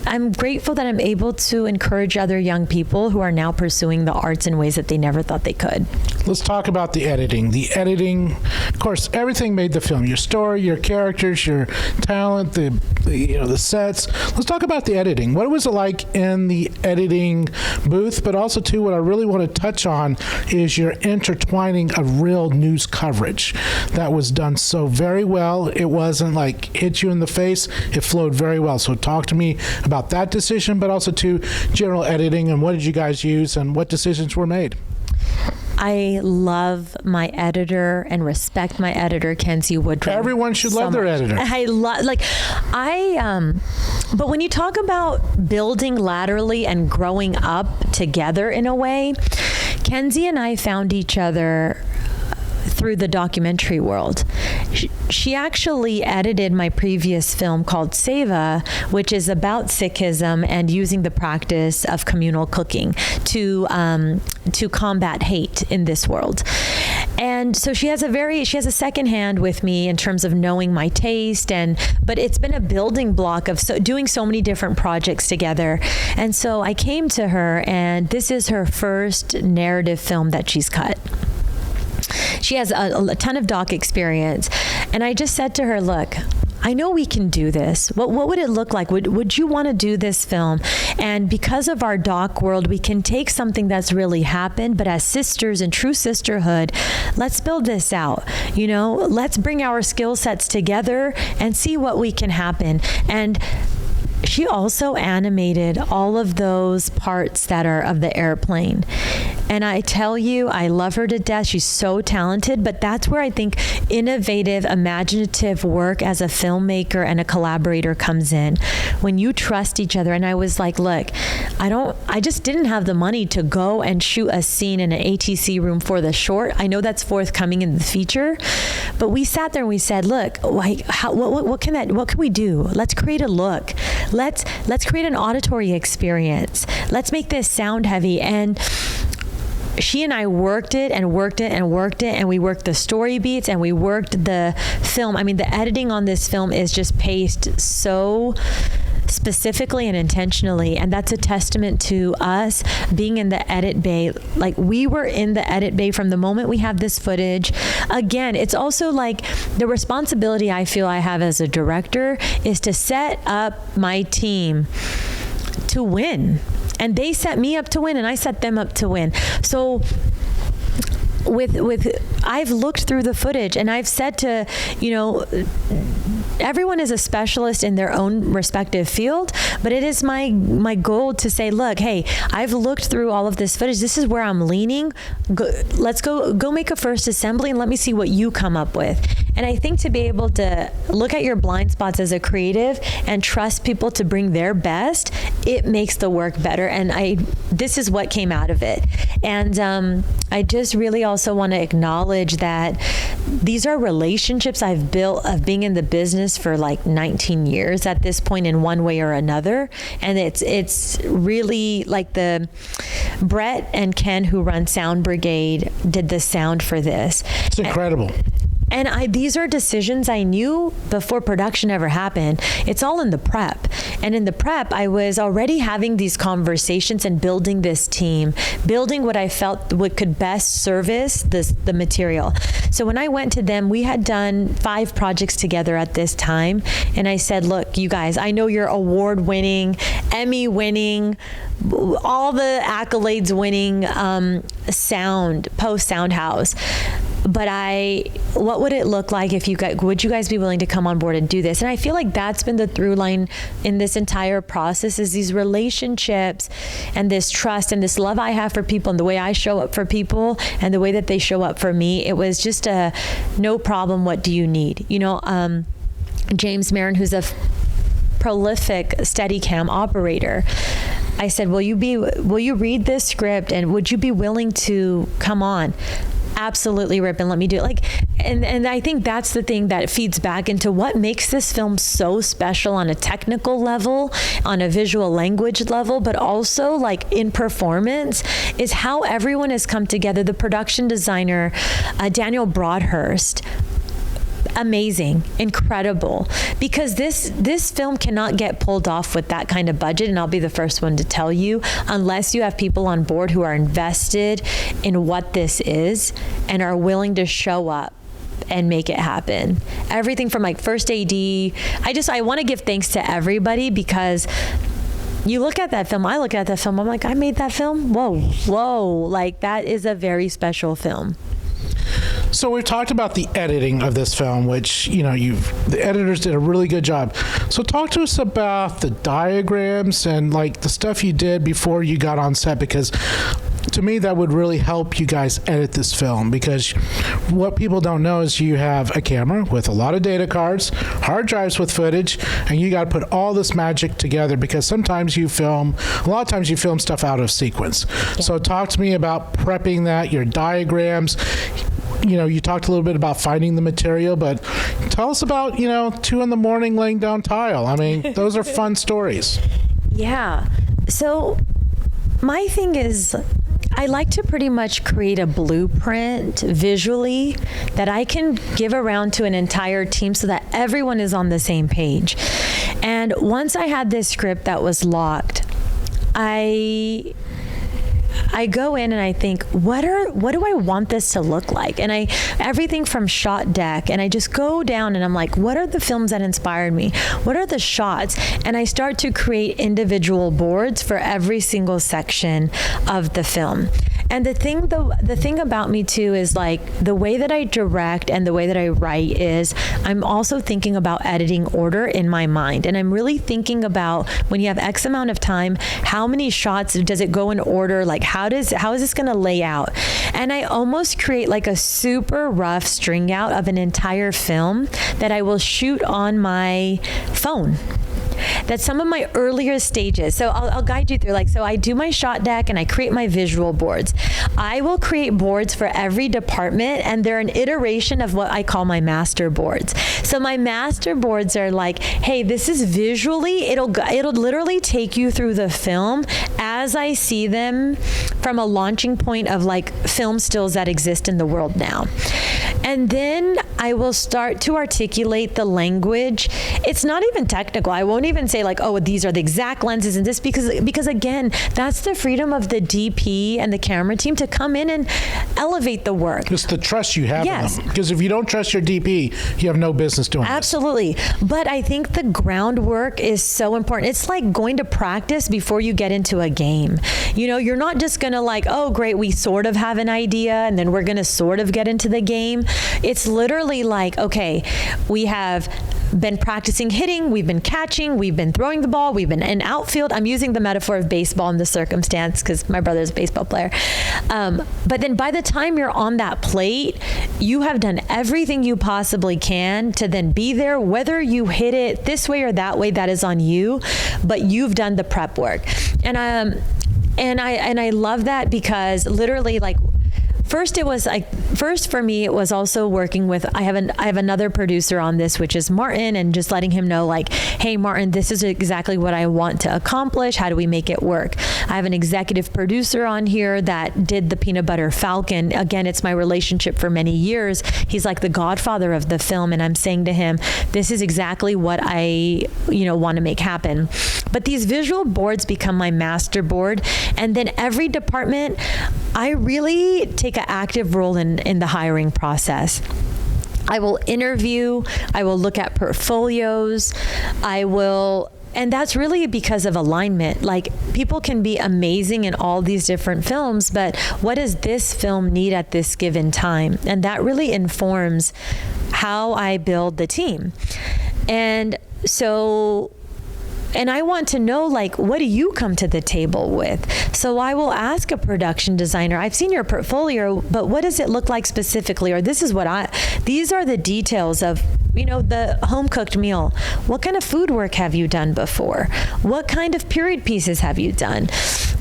I'm grateful that I'm able to encourage other young people who are now pursuing the arts in ways that they never thought they could. Let's talk about the editing. The editing, of course, everything made the film. Your story, your characters, your talent, the sets. Let's talk about the editing. What was it like in the editing booth? But also, too, what I really want to touch on is your intertwining of real news coverage. That was done so very well. It wasn't like hit you in the face. It flowed very well. So talk to me about that decision, but also to general editing, and what did you guys use and what decisions were made? I love my editor and respect my editor, Kenzie Woodrum. Everyone should love their editor. But when you talk about building laterally and growing up together in a way, Kenzie and I found each other through the documentary world. She actually edited my previous film called SEVA, which is about Sikhism and using the practice of communal cooking to combat hate in this world. And so she has a second hand with me in terms of knowing my taste, but it's been a building block of doing so many different projects together. And so I came to her, and this is her first narrative film that she's cut. She has a ton of doc experience. And I just said to her, look, I know we can do this. What would it look like? Would you want to do this film? And because of our doc world, we can take something that's really happened, but as sisters in true sisterhood, let's build this out. Let's bring our skill sets together and see what we can happen. And she also animated all of those parts that are of the airplane. And I tell you, I love her to death. She's so talented, but that's where I think innovative, imaginative work as a filmmaker and a collaborator comes in. When you trust each other. And I was like, look, I just didn't have the money to go and shoot a scene in an ATC room for the short. I know that's forthcoming in the feature, but we sat there and we said, look, what can we do? Let's create a look. Let's create an auditory experience. Let's make this sound heavy. And she and I worked it, and we worked the story beats, and we worked the film. I mean, the editing on this film is just paced so specifically and intentionally, and that's a testament to us being in the edit bay. Like, we were in the edit bay from the moment we have this footage. Again, it's also like the responsibility I feel I have as a director is to set up my team to win. And they set me up to win, and I set them up to win. So I've looked through the footage, and I've said to, everyone is a specialist in their own respective field, but it is my goal to say, look, hey, I've looked through all of this footage. This is where I'm leaning. Let's go make a first assembly, and let me see what you come up with. And I think to be able to look at your blind spots as a creative and trust people to bring their best, it makes the work better. And this is what came out of it. And I just really also want to acknowledge that these are relationships I've built of being in the business for like 19 years at this point in one way or another. And it's really like the Brett and Ken who run Sound Brigade did the sound for this. It's incredible. And these are decisions I knew before production ever happened. It's all in the prep. And in the prep, I was already having these conversations and building this team, building what I felt could best service the material. So when I went to them, we had done 5 projects together at this time. And I said, look, you guys, I know you're award-winning, Emmy-winning, all the accolades winning post-sound house. But what would it look like if would you guys be willing to come on board and do this? And I feel like that's been the through line in this entire process, is these relationships and this trust and this love I have for people and the way I show up for people and the way that they show up for me. It was just no problem. What do you need? James Marin, who's a prolific Steadicam operator, I said, will you read this script and would you be willing to come on? Absolutely, Rippin, let me do it. And I think that's the thing that feeds back into what makes this film so special on a technical level, on a visual language level, but also like in performance, is how everyone has come together. The production designer, Daniel Broadhurst, amazing, incredible, because this film cannot get pulled off with that kind of budget, and I'll be the first one to tell you, unless you have people on board who are invested in what this is and are willing to show up and make it happen. Everything from like first AD, I want to give thanks to everybody, because you look at that film, I look at that film, I'm like, I made that film? Whoa, like that is a very special film. So we've talked about the editing of this film, which, the editors did a really good job. So talk to us about the diagrams and like the stuff you did before you got on set, because to me that would really help you guys edit this film, because what people don't know is you have a camera with a lot of data cards, hard drives with footage, and you got to put all this magic together, because a lot of times you film stuff out of sequence. Yeah. So talk to me about prepping that, your diagrams. You talked a little bit about finding the material, but tell us about, 2 a.m. laying down tile. I mean, those are fun stories. Yeah. So my thing is, I like to pretty much create a blueprint visually that I can give around to an entire team so that everyone is on the same page. And once I had this script that was locked, I go in and I think, what do I want this to look like? And everything from shot deck, and I just go down and I'm like, what are the films that inspired me? What are the shots? And I start to create individual boards for every single section of the film. And the thing about me too is like the way that I direct and the way that I write is I'm also thinking about editing order in my mind. And I'm really thinking about when you have X amount of time, how many shots does it go in order? Like how is this going to lay out? And I almost create like a super rough string out of an entire film that I will shoot on my phone. That's some of my earlier stages. So I'll guide you through. So I do my shot deck and I create my visual boards. I will create boards for every department, and they're an iteration of what I call my master boards. So my master boards are like, hey, this is visually, it'll literally take you through the film as I see them from a launching point of like film stills that exist in the world now. And then I will start to articulate the language. It's not even technical. I won't even say like, oh, these are the exact lenses and this, because again, that's the freedom of the DP and the camera team to come in and elevate the work. It's the trust you have Yes. in them. Because if you don't trust your DP, you have no business doing this. Absolutely. But I think the groundwork is so important. It's like going to practice before you get into a game. You know, you're not just going to like, oh, great, we sort of have an idea and then we're going to sort of get into the game. It's literally like, okay, we have been practicing hitting, we've been catching, we've been throwing the ball, we've been in outfield. I'm using the metaphor of baseball in this circumstance because my brother's a baseball player. But then by the time you're on that plate, you have done everything you possibly can to then be there. Whether you hit it this way or that way, that is on you, but you've done the prep work. And I love that because literally like, First for me, it was also working with, I have another producer on this, which is Martin, and just letting him know like, hey, Martin, this is exactly what I want to accomplish. How do we make it work? I have an executive producer on here that did the Peanut Butter Falcon. Again, it's my relationship for many years. He's like the godfather of the film. And I'm saying to him, this is exactly what I, want to make happen. But these visual boards become my master board. And then every department, I really take an active role in the hiring process. I will interview, I will look at portfolios, and that's really because of alignment. Like, people can be amazing in all these different films, but what does this film need at this given time? And that really informs how I build the team. And I want to know, like, what do you come to the table with? So I will ask a production designer, I've seen your portfolio, but what does it look like specifically? Or these are the details of, the home cooked meal. What kind of food work have you done before? What kind of period pieces have you done?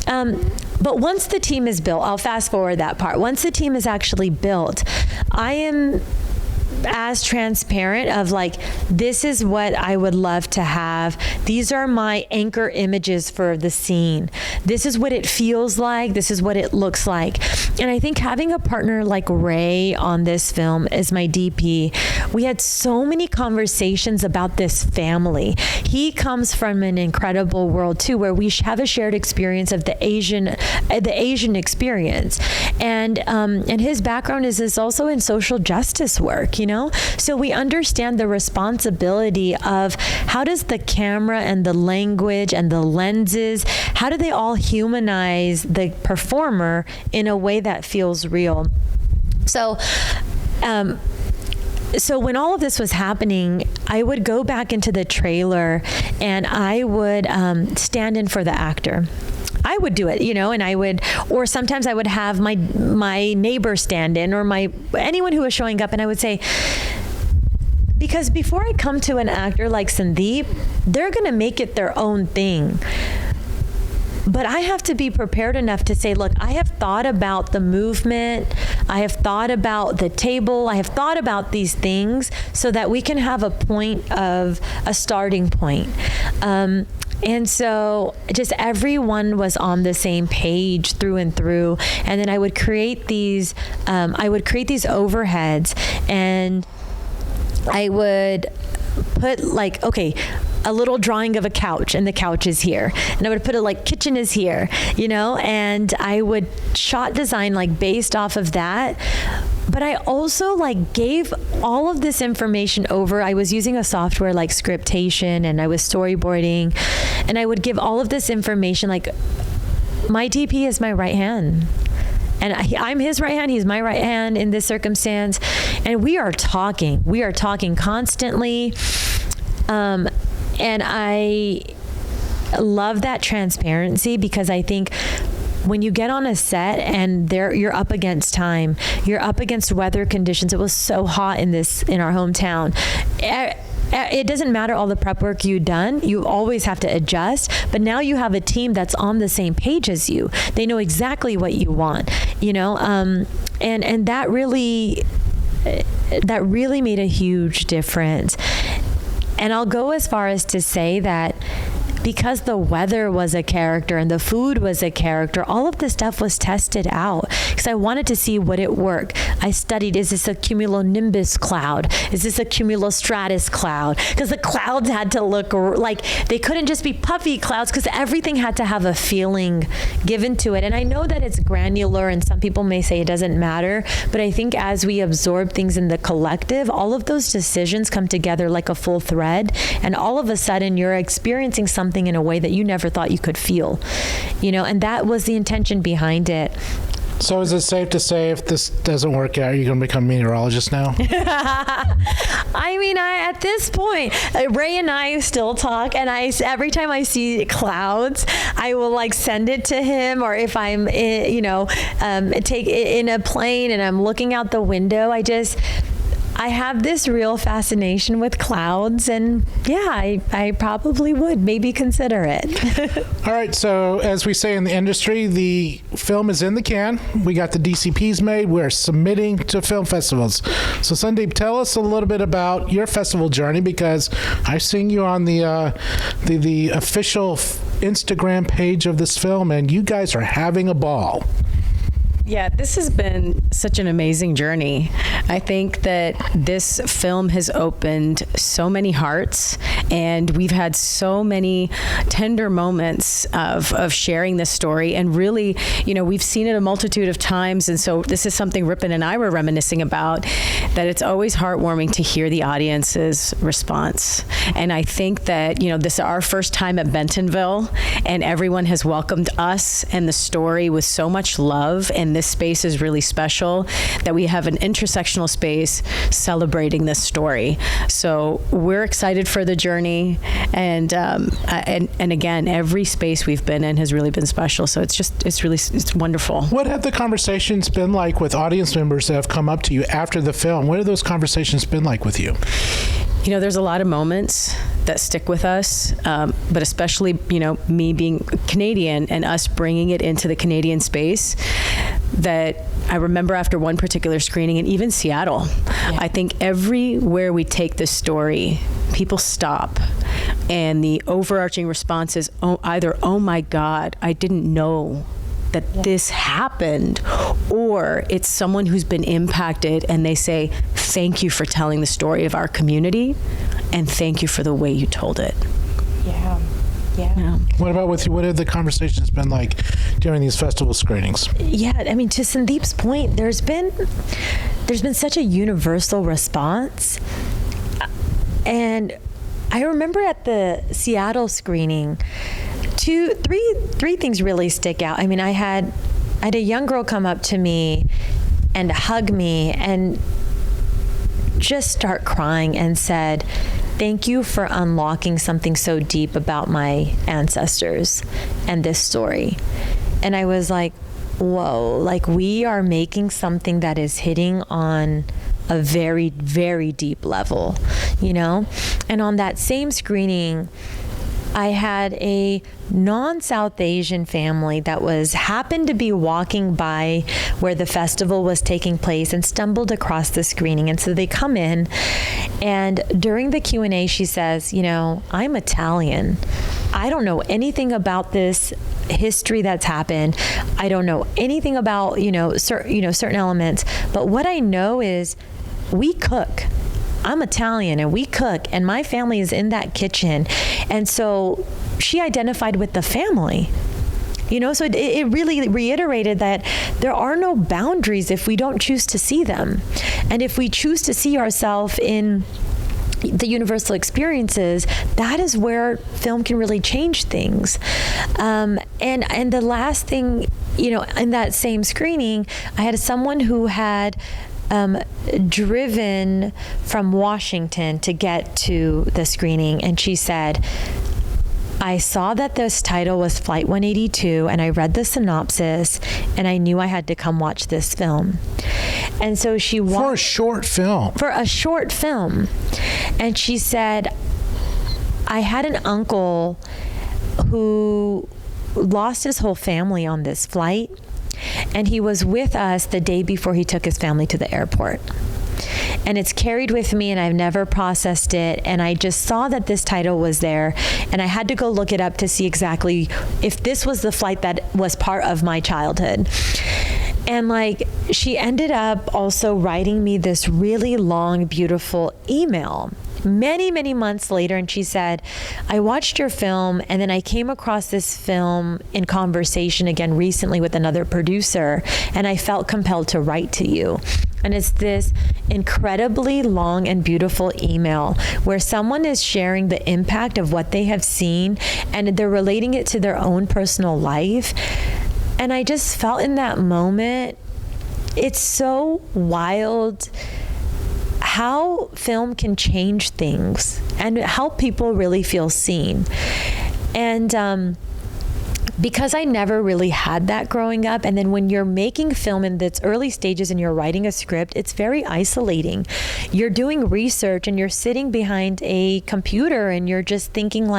But once the team is built, I'll fast forward that part. Once the team is actually built, I am as transparent of like, this is what I would love to have. These are my anchor images for the scene. This is what it feels like. This is what it looks like. And I think having a partner like Ray on this film as my DP, we had so many conversations about this family. He comes from an incredible world too, where we have a shared experience of the Asian experience. And his background is also in social justice work, So we understand the responsibility of how does the camera and the language and the lenses, how do they all humanize the performer in a way that feels real? So when all of this was happening, I would go back into the trailer and I would stand in for the actor. I would do it, and or sometimes I would have my neighbor stand in, or anyone who was showing up, and I would say, because before I come to an actor like Sundeep, they're going to make it their own thing. But I have to be prepared enough to say, look, I have thought about the movement, I have thought about the table, I have thought about these things so that we can have a starting point. And so just everyone was on the same page through and through. And then I would create these overheads, and I would put like, okay, a little drawing of a couch, and the couch is here, and I would put it like kitchen is here, and I would shot design like based off of that. But I also like gave all of this information over. I was using a software like Scriptation, and I was storyboarding, and I would give all of this information. Like, my DP is my right hand, and I'm his right hand. He's my right hand in this circumstance. And we are talking constantly. And I love that transparency, because I think when you get on a set and you're up against time, you're up against weather conditions. It was so hot in our hometown. It doesn't matter all the prep work you've done. You always have to adjust. But now you have a team that's on the same page as you. They know exactly what you want, and that really made a huge difference. And I'll go as far as to say that because the weather was a character and the food was a character, all of this stuff was tested out because I wanted to see would it work. I studied, is this a cumulonimbus cloud? Is this a cumulostratus cloud? Because the clouds had to look like, they couldn't just be puffy clouds, because everything had to have a feeling given to it. And I know that it's granular and some people may say it doesn't matter, but I think as we absorb things in the collective, all of those decisions come together like a full thread, and all of a sudden you're experiencing something in a way that you never thought you could feel, and that was the intention behind it. So is it safe to say if this doesn't work out, you're going to become a meteorologist now? I mean, at this point, Ray and I still talk, and every time I see clouds, I will like send it to him, or if I'm, take in a plane and I'm looking out the window, I have this real fascination with clouds, and yeah, I probably would maybe consider it. All right, so as we say in the industry, the film is in the can. We got the DCPs made. We're submitting to film festivals. So Sundeep, tell us a little bit about your festival journey, because I've seen you on the official Instagram page of this film, and you guys are having a ball. Yeah, this has been such an amazing journey. I think that this film has opened so many hearts, and we've had so many tender moments of sharing this story. And really, we've seen it a multitude of times. And so this is something Rippin and I were reminiscing about, that it's always heartwarming to hear the audience's response. And I think that, this is our first time at Bentonville, and everyone has welcomed us and the story with so much love. And this space is really special, that we have an intersectional space celebrating this story. So we're excited for the journey, and again, every space we've been in has really been special. So it's wonderful. What have the conversations been like with audience members that have come up to you after the film? What have those conversations been like with you? There's a lot of moments that stick with us, but especially, me being Canadian and us bringing it into the Canadian space, that I remember after one particular screening, and even Seattle, I think everywhere we take this story, people stop, and the overarching response is either, oh my God, I didn't know that this happened, or it's someone who's been impacted and they say, thank you for telling the story of our community, and thank you for the way you told it. Yeah. What about with you? What have the conversations been like during these festival screenings? Yeah, I mean, to Sundeep's point, there's been such a universal response. And I remember at the Seattle screening, three things really stick out. I mean, I had a young girl come up to me and hug me and just start crying and said, thank you for unlocking something so deep about my ancestors and this story. And I was like, whoa, like we are making something that is hitting on a very, very deep level, And on that same screening, I had a non-South Asian family that happened to be walking by where the festival was taking place and stumbled across the screening. And so they come in, and during the Q&A, she says, I'm Italian. I don't know anything about this history that's happened. I don't know anything about, certain elements. But what I know is we cook. I'm Italian and we cook, and my family is in that kitchen. And so she identified with the family. So it really reiterated that there are no boundaries if we don't choose to see them. And if we choose to see ourselves in the universal experiences, that is where film can really change things. And the last thing, in that same screening, I had someone who had driven from Washington to get to the screening, and she said, I saw that this title was Flight 182, and I read the synopsis, and I knew I had to come watch this film. And so she for a short film. For a short film. And she said, I had an uncle who lost his whole family on this flight, and he was with us the day before he took his family to the airport. And it's carried with me, and I've never processed it. And I just saw that this title was there, and I had to go look it up to see exactly if this was the flight that was part of my childhood. And she ended up also writing me this really long, beautiful email many, many months later. And she said, I watched your film, and then I came across this film in conversation again recently with another producer, and I felt compelled to write to you. And it's this incredibly long and beautiful email where someone is sharing the impact of what they have seen, and they're relating it to their own personal life. And I just felt in that moment, it's so wild how film can change things and help people really feel seen. And because I never really had that growing up, and then when you're making film in its early stages and you're writing a script, it's very isolating. You're doing research and you're sitting behind a computer and you're just thinking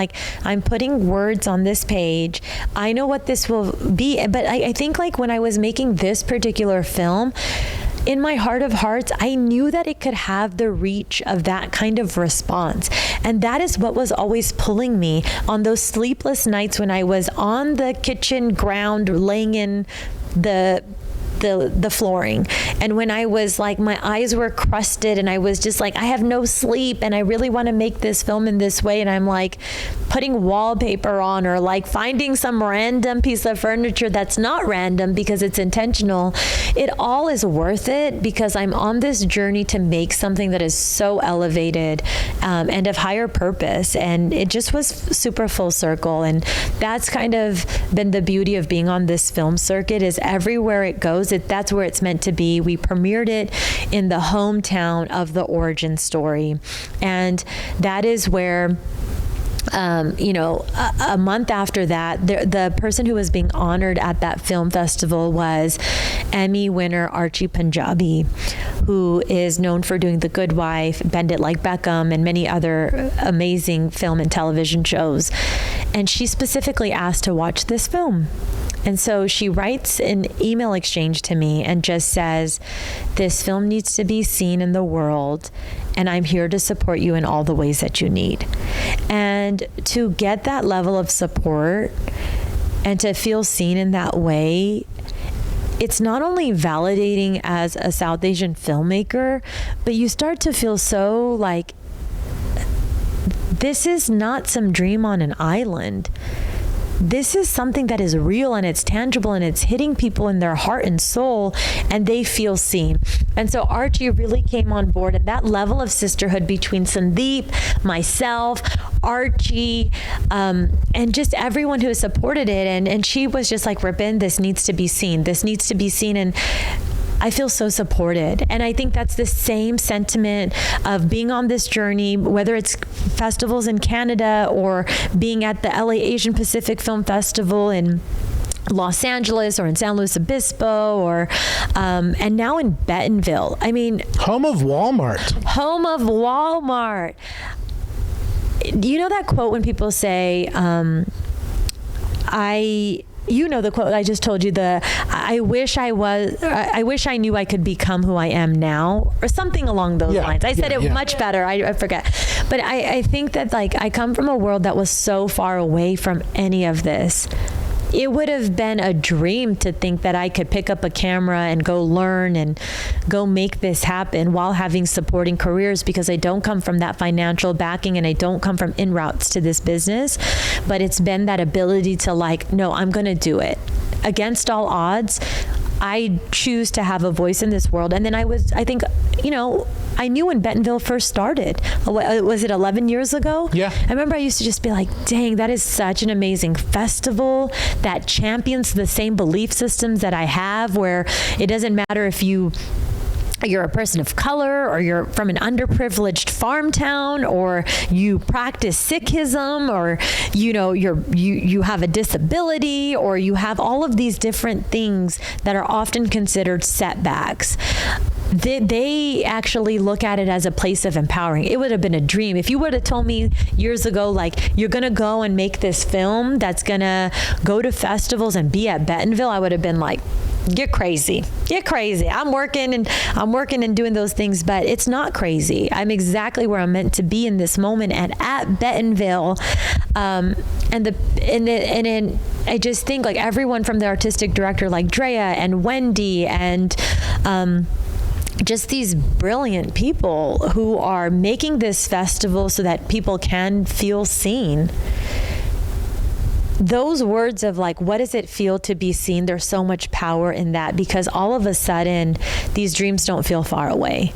I'm putting words on this page. I know what this will be. But I think when I was making this particular film, in my heart of hearts, I knew that it could have the reach of that kind of response. And that is what was always pulling me on those sleepless nights when I was on the kitchen ground laying in the flooring, and when I was my eyes were crusted, and I was just I have no sleep, and I really want to make this film in this way, and I'm putting wallpaper on, or finding some random piece of furniture that's not random because it's intentional. It all is worth it because I'm on this journey to make something that is so elevated and of higher purpose, and it just was super full circle. And that's kind of been the beauty of being on this film circuit, is everywhere it goes, that's where it's meant to be. We premiered it in the hometown of the origin story, and that is where a month after that, the person who was being honored at that film festival was Emmy winner Archie Panjabi, who is known for doing The Good Wife, Bend It Like Beckham, and many other amazing film and television shows. And she specifically asked to watch this film. And so she writes an email exchange to me and just says, this film needs to be seen in the world, and I'm here to support you in all the ways that you need. And to get that level of support and to feel seen in that way, it's not only validating as a South Asian filmmaker, but you start to feel so this is not some dream on an island. This is something that is real, and it's tangible, and it's hitting people in their heart and soul, and they feel seen. And so Archie really came on board, and that level of sisterhood between Sundeep, myself, Archie, and just everyone who has supported it. And she was just Rippin, this needs to be seen. This needs to be seen. And I feel so supported. And I think that's the same sentiment of being on this journey, whether it's festivals in Canada or being at the LA Asian Pacific Film Festival in Los Angeles or in San Luis Obispo or and now in Bentonville. I mean, home of Walmart. you know that quote when people say, you know the quote I just told you, I wish I knew I could become who I am now, or something along those lines. I said it much better. I forget. But I think that, like, I come from a world that was so far away from any of this. It would have been a dream to think that I could pick up a camera and go learn and go make this happen while having supporting careers, because I don't come from that financial backing and I don't come from in routes to this business. But it's been that ability to, like, no, I'm going to do it. Against all odds, I choose to have a voice in this world. And then I think, you know, I knew when Bentonville first started. Was it 11 years ago? Yeah. I remember I used to just be like, dang, that is such an amazing festival that champions the same belief systems that I have, where it doesn't matter if you're a person of color, or you're from an underprivileged farm town, or you practice Sikhism, or you know you have a disability, or you have all of these different things that are often considered setbacks. They actually look at it as a place of empowering. It would have been a dream if you would have told me years ago, like, you're gonna go and make this film that's gonna go to festivals and be at Bentonville. I would have been like, you're crazy. I'm working and doing those things, but it's not crazy. I'm exactly where I'm meant to be in this moment, and at Bentonville. And I just think, like, everyone from the artistic director, like Drea and Wendy, and just these brilliant people who are making this festival so that people can feel seen. Those words of, like, what does it feel to be seen? There's so much power in that, because all of a sudden these dreams don't feel far away.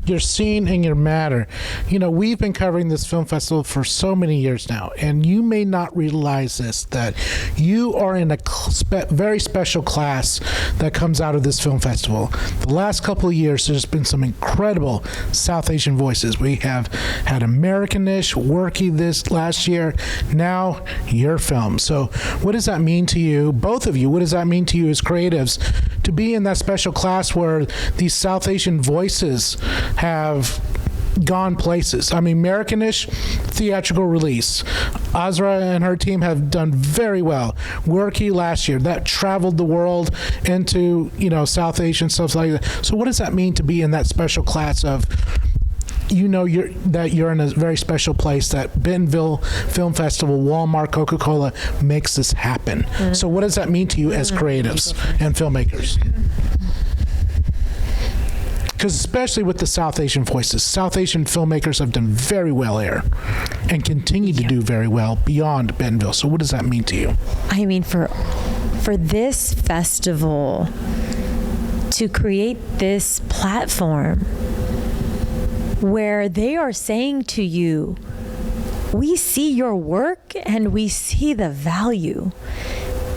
You're seen and you matter. You know, we've been covering this film festival for so many years now, and you may not realize this, that you are in a very special class that comes out of this film festival. The last couple of years, there's been some incredible South Asian voices. We have had Americanish, Worky this last year, now your film. So what does that mean to you, both of you? What does that mean to you as creatives, to be in that special class where these South Asian voices have gone places? I mean, Americanish, theatrical release. Azra and her team have done very well. Worky last year, that traveled the world into, you know, South Asian stuff like that. So what does that mean to be in that special class of, you know, you're in a very special place, that Bentonville Film Festival, Walmart, Coca-Cola makes this happen. Mm-hmm. So what does that mean to you as creatives and filmmakers? Because especially with the South Asian voices, South Asian filmmakers have done very well here and continue to do very well beyond Bentonville. So what does that mean to you? I mean, for this festival to create this platform where they are saying to you, we see your work and we see the value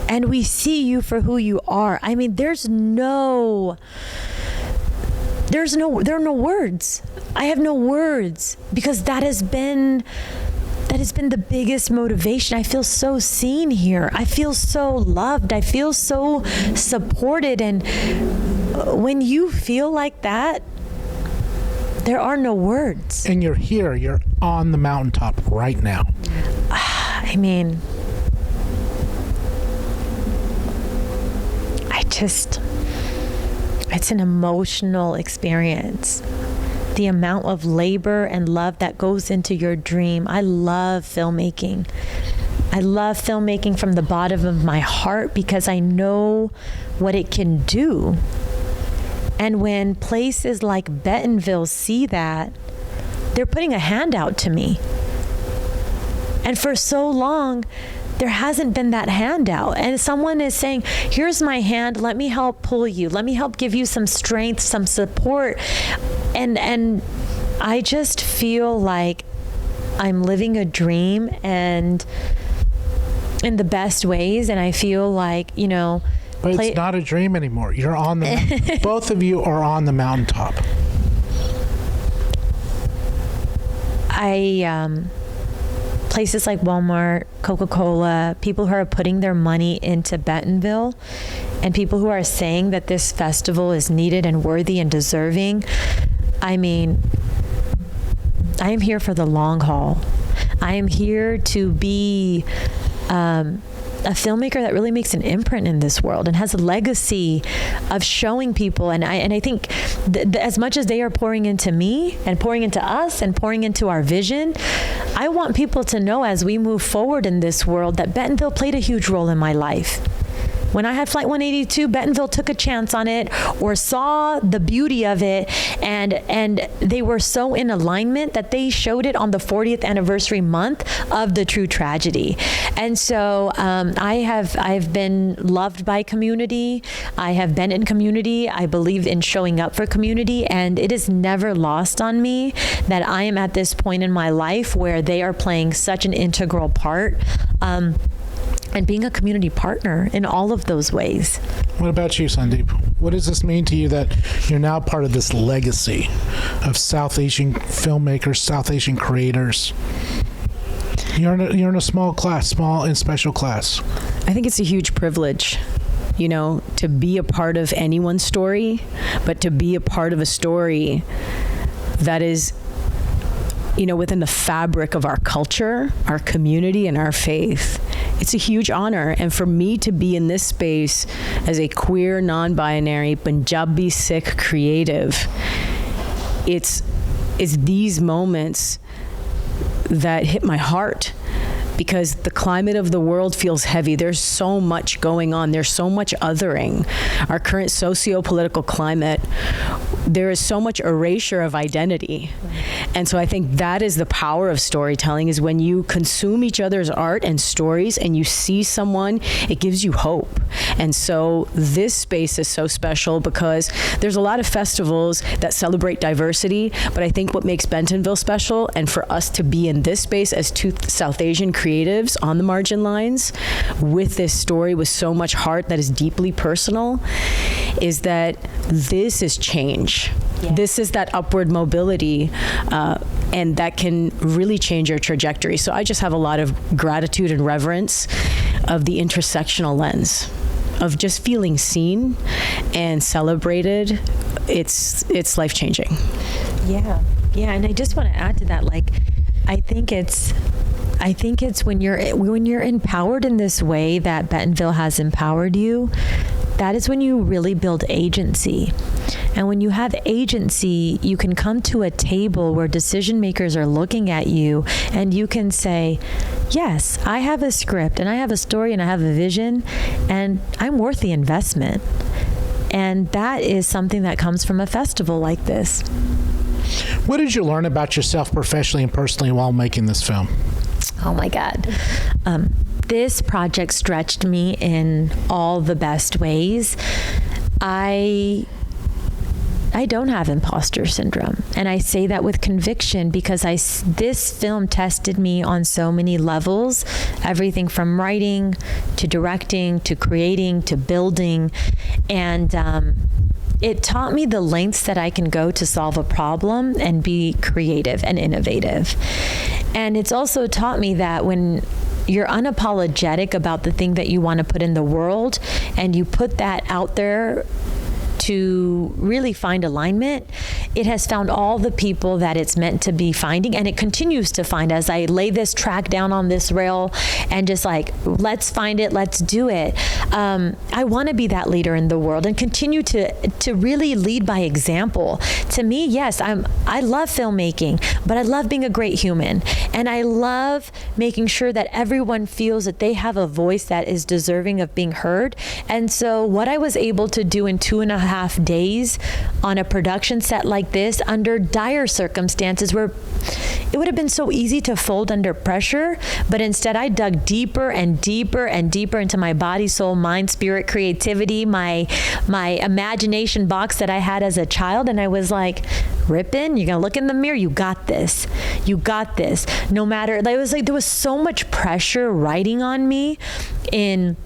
and we see you for who you are. I mean, there are no words. I have no words, because that has been the biggest motivation. I feel so seen here. I feel so loved. I feel so supported. And when you feel like that, there are no words. And you're here. You're on the mountaintop right now. I mean, it's an emotional experience. The amount of labor and love that goes into your dream. I love filmmaking. I love filmmaking from the bottom of my heart, because I know what it can do. And when places like Bentonville see that, they're putting a hand out to me. And for so long, there hasn't been that handout. And someone is saying, here's my hand, let me help pull you. Let me help give you some strength, some support. And I just feel like I'm living a dream, and in the best ways. And I feel like, you know, but it's not a dream anymore. You're on the both of you are on the mountaintop. Places like Walmart, Coca-Cola, people who are putting their money into Bentonville, and people who are saying that this festival is needed and worthy and deserving. I mean, I am here for the long haul. I am here to be a filmmaker that really makes an imprint in this world and has a legacy of showing people. And I think as much as they are pouring into me and pouring into us and pouring into our vision, I want people to know as we move forward in this world that Bentonville played a huge role in my life. When I had Flight 182, Bentonville took a chance on it or saw the beauty of it, and they were so in alignment that they showed it on the 40th anniversary month of the true tragedy. And so I've been loved by community. I have been in community. I believe in showing up for community, and it is never lost on me that I am at this point in my life where they are playing such an integral part. And being a community partner in all of those ways. What about you, Sundeep? What does this mean to you that you're now part of this legacy of South Asian filmmakers, South Asian creators? You're in a small and special class. I think it's a huge privilege, to be a part of anyone's story, but to be a part of a story that is, within the fabric of our culture, our community, and our faith. It's a huge honor. And for me to be in this space as a queer, non-binary, Punjabi-Sikh creative, it's these moments that hit my heart, because the climate of the world feels heavy. There's so much going on. There's so much othering. Our current socio-political climate, there is so much erasure of identity. And so I think that is the power of storytelling, is when you consume each other's art and stories and you see someone, it gives you hope. And so this space is so special because there's a lot of festivals that celebrate diversity, but I think what makes Bentonville special, and for us to be in this space as two South Asian creatives on the margin lines with this story with so much heart that is deeply personal, is that this is change. Yeah. This is that upward mobility, and that can really change your trajectory. So I just have a lot of gratitude and reverence of the intersectional lens of just feeling seen and celebrated. It's life-changing. Yeah, and I just want to add to that, I think it's when you're empowered in this way that Bentonville has empowered you, that is when you really build agency. And when you have agency, you can come to a table where decision makers are looking at you and you can say, yes, I have a script and I have a story and I have a vision and I'm worth the investment. And that is something that comes from a festival like this. What did you learn about yourself professionally and personally while making this film? Oh my God. This project stretched me in all the best ways. I don't have imposter syndrome, and I say that with conviction because this film tested me on so many levels, everything from writing to directing to creating to building, and it taught me the lengths that I can go to solve a problem and be creative and innovative. And it's also taught me that when you're unapologetic about the thing that you want to put in the world and you put that out there to really find alignment, it has found all the people that it's meant to be finding, and it continues to find as I lay this track down on this rail and just let's find it, let's do it. I want to be that leader in the world and continue to really lead by example. To me, yes, I love filmmaking, but I love being a great human, and I love making sure that everyone feels that they have a voice that is deserving of being heard. And so what I was able to do in 2.5 days on a production set like this under dire circumstances where it would have been so easy to fold under pressure, but instead I dug deeper and deeper and deeper into my body, soul, mind, spirit, creativity, my imagination box that I had as a child, and I was like, Rippin, you're gonna look in the mirror, you got this. You got this. No matter, there was so much pressure riding on me in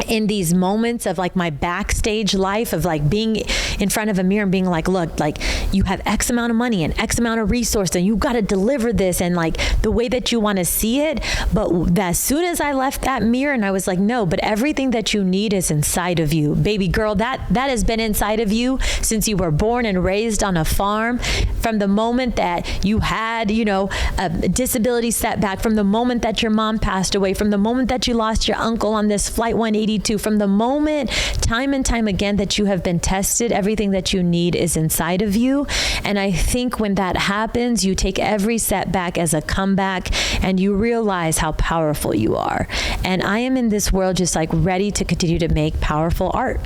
these moments of my backstage life of being in front of a mirror and being like, look, like you have X amount of money and X amount of resource and you got to deliver this and like the way that you want to see it. But as soon as I left that mirror and I was like, no, but everything that you need is inside of you, baby girl. That has been inside of you since you were born and raised on a farm, from the moment that you had, you know, a disability setback, from the moment that your mom passed away, from the moment that you lost your uncle on this flight 182, from the moment time and time again that you have been tested, everything that you need is inside of you. And I think when that happens, you take every setback as a comeback and you realize how powerful you are. And I am in this world just like ready to continue to make powerful art.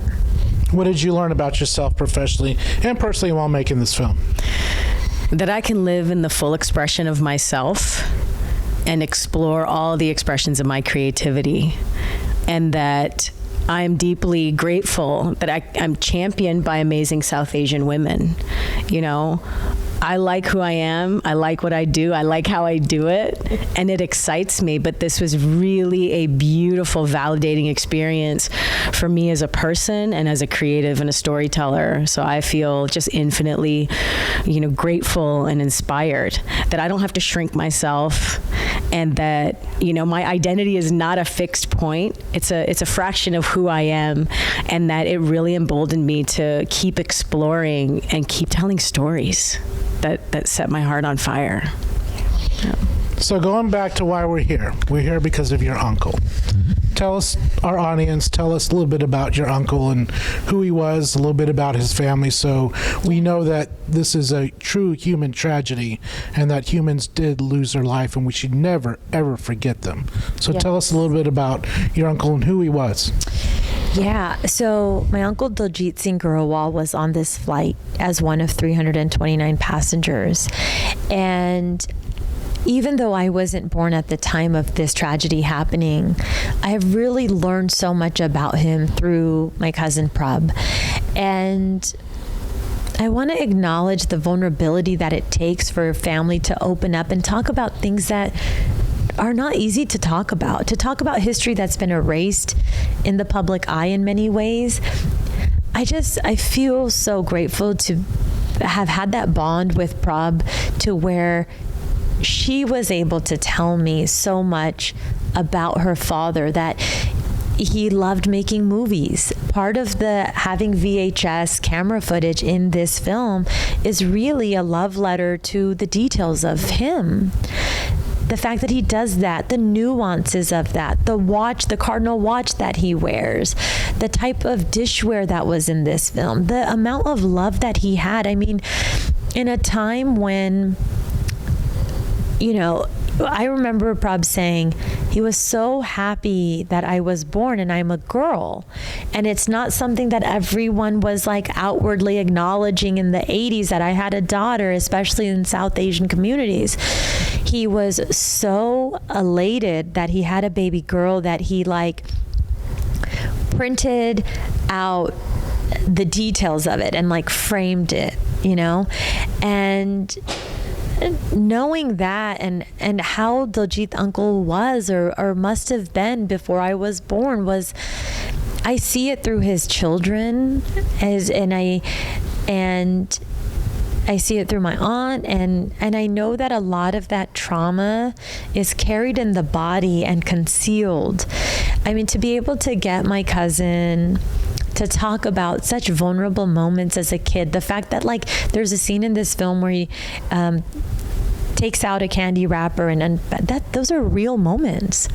What did you learn about yourself professionally and personally while making this film? That I can live in the full expression of myself and explore all the expressions of my creativity, and that I'm deeply grateful that I'm championed by amazing South Asian women. You know, I like who I am. I like what I do. I like how I do it. And it excites me. But this was really a beautiful, validating experience for me as a person and as a creative and a storyteller. So I feel just infinitely, you know, grateful and inspired that I don't have to shrink myself, and that, you know, my identity is not a fixed point. It's a fraction of who I am, and that it really emboldened me to keep exploring and keep telling stories that set my heart on fire. Yeah. So going back to why we're here because of your uncle. Tell us, our audience, tell us a little bit about your uncle and who he was, a little bit about his family, so we know that this is a true human tragedy and that humans did lose their life and we should never, ever forget them. So Tell us a little bit about your uncle and who he was. Yeah, so my uncle Daljit Singh Grewal was on this flight as one of 329 passengers. And even though I wasn't born at the time of this tragedy happening, I have really learned so much about him through my cousin Prab. And I want to acknowledge the vulnerability that it takes for a family to open up and talk about things that are not easy to talk about history that's been erased in the public eye in many ways. I feel so grateful to have had that bond with Prab, to where she was able to tell me so much about her father, that he loved making movies. Part of the having VHS camera footage in this film is really a love letter to the details of him. The fact that he does that, the nuances of that, the watch, the cardinal watch that he wears, the type of dishware that was in this film, the amount of love that he had. I mean, in a time when, you know, I remember Prab saying he was so happy that I was born and I'm a girl. And it's not something that everyone was like outwardly acknowledging in the 80s, that I had a daughter, especially in South Asian communities. He was so elated that he had a baby girl that he like printed out the details of it and like framed it, you know? And knowing that and how Daljit uncle was or must have been before I was born, was I see it through his children, and I see it through my aunt, and I know that a lot of that trauma is carried in the body and concealed. I mean, to be able to get my cousin to talk about such vulnerable moments as a kid, the fact that like there's a scene in this film where he takes out a candy wrapper, and that those are real moments.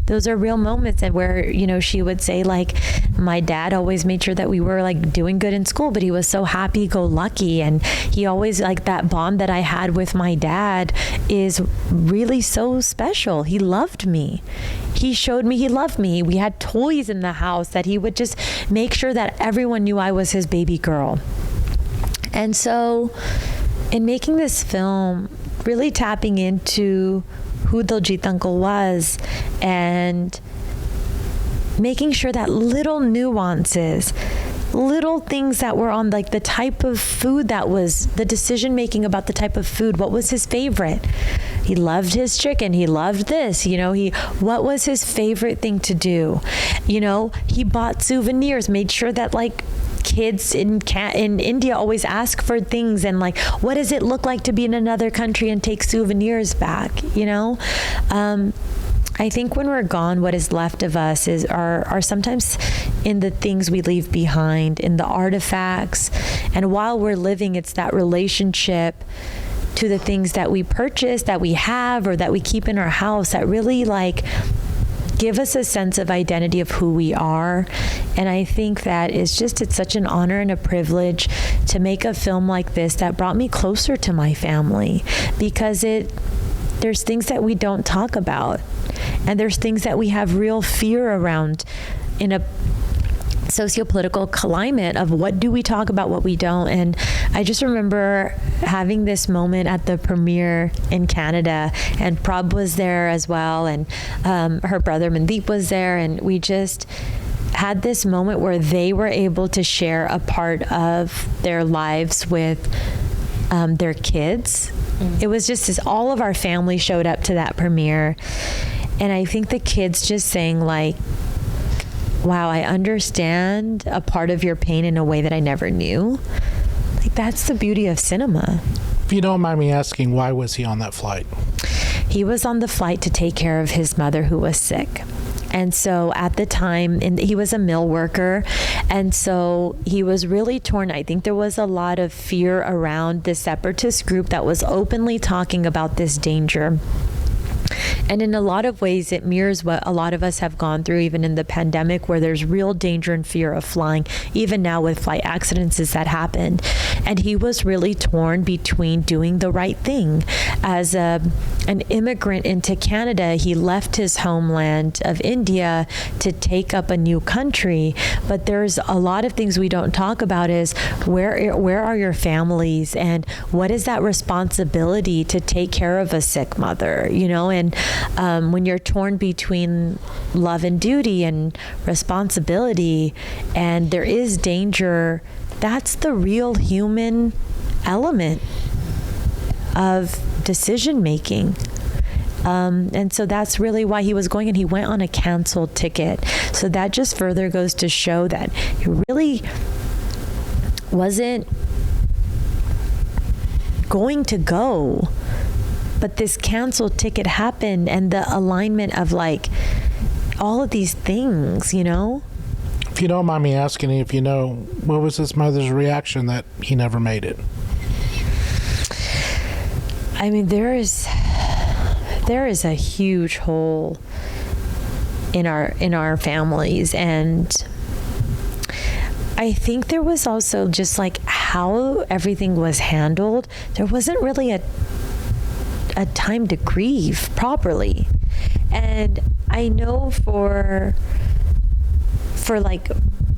Those are real moments, and where, you know, she would say like, my dad always made sure that we were like doing good in school, but he was so happy-go-lucky, and he always, like, that bond that I had with my dad is really so special. He loved me. He showed me he loved me. We had toys in the house that he would just make sure that everyone knew I was his baby girl. And so in making this film, really tapping into who Daljit uncle was and making sure that little nuances, little things that were on, like the type of food that was, the decision making about the type of food, what was his favorite? He loved his chicken. He loved this, you know, what was his favorite thing to do? You know, he bought souvenirs, made sure that like kids in India always ask for things and like, what does it look like to be in another country and take souvenirs back, you know? I think when we're gone, what is left of us are sometimes in the things we leave behind, in the artifacts. And while we're living, it's that relationship to the things that we purchase, that we have, or that we keep in our house that really like give us a sense of identity of who we are. And I think that it's such an honor and a privilege to make a film like this that brought me closer to my family, because there's things that we don't talk about, and there's things that we have real fear around in a socio-political climate of what do we talk about, what we don't. And I just remember having this moment at the premiere in Canada, and Prabh was there as well, and her brother Mandeep was there, and we just had this moment where they were able to share a part of their lives with their kids. It was just as all of our family showed up to that premiere, and I think the kids just saying like, wow, I understand a part of your pain in a way that I never knew. Like, that's the beauty of cinema. If you don't mind me asking, why was he on that flight? He was on the flight to take care of his mother who was sick. And so at the time, he was a mill worker, and so he was really torn. I think there was a lot of fear around the separatist group that was openly talking about this danger. And in a lot of ways, it mirrors what a lot of us have gone through, even in the pandemic, where there's real danger and fear of flying, even now with flight accidents that happened. And he was really torn between doing the right thing. As an immigrant into Canada, he left his homeland of India to take up a new country. But there's a lot of things we don't talk about, is where are your families, and what is that responsibility to take care of a sick mother, you know? And when you're torn between love and duty and responsibility, and there is danger, that's the real human element of decision making. And so that's really why he was going, and he went on a canceled ticket. So that just further goes to show that he really wasn't going to go. But this canceled ticket happened, and the alignment of like all of these things, you know? If you don't mind me asking, if you know, what was his mother's reaction that he never made it? I mean, there is a huge hole in our families, and I think there was also just like how everything was handled. There wasn't really a time to grieve properly. And I know for like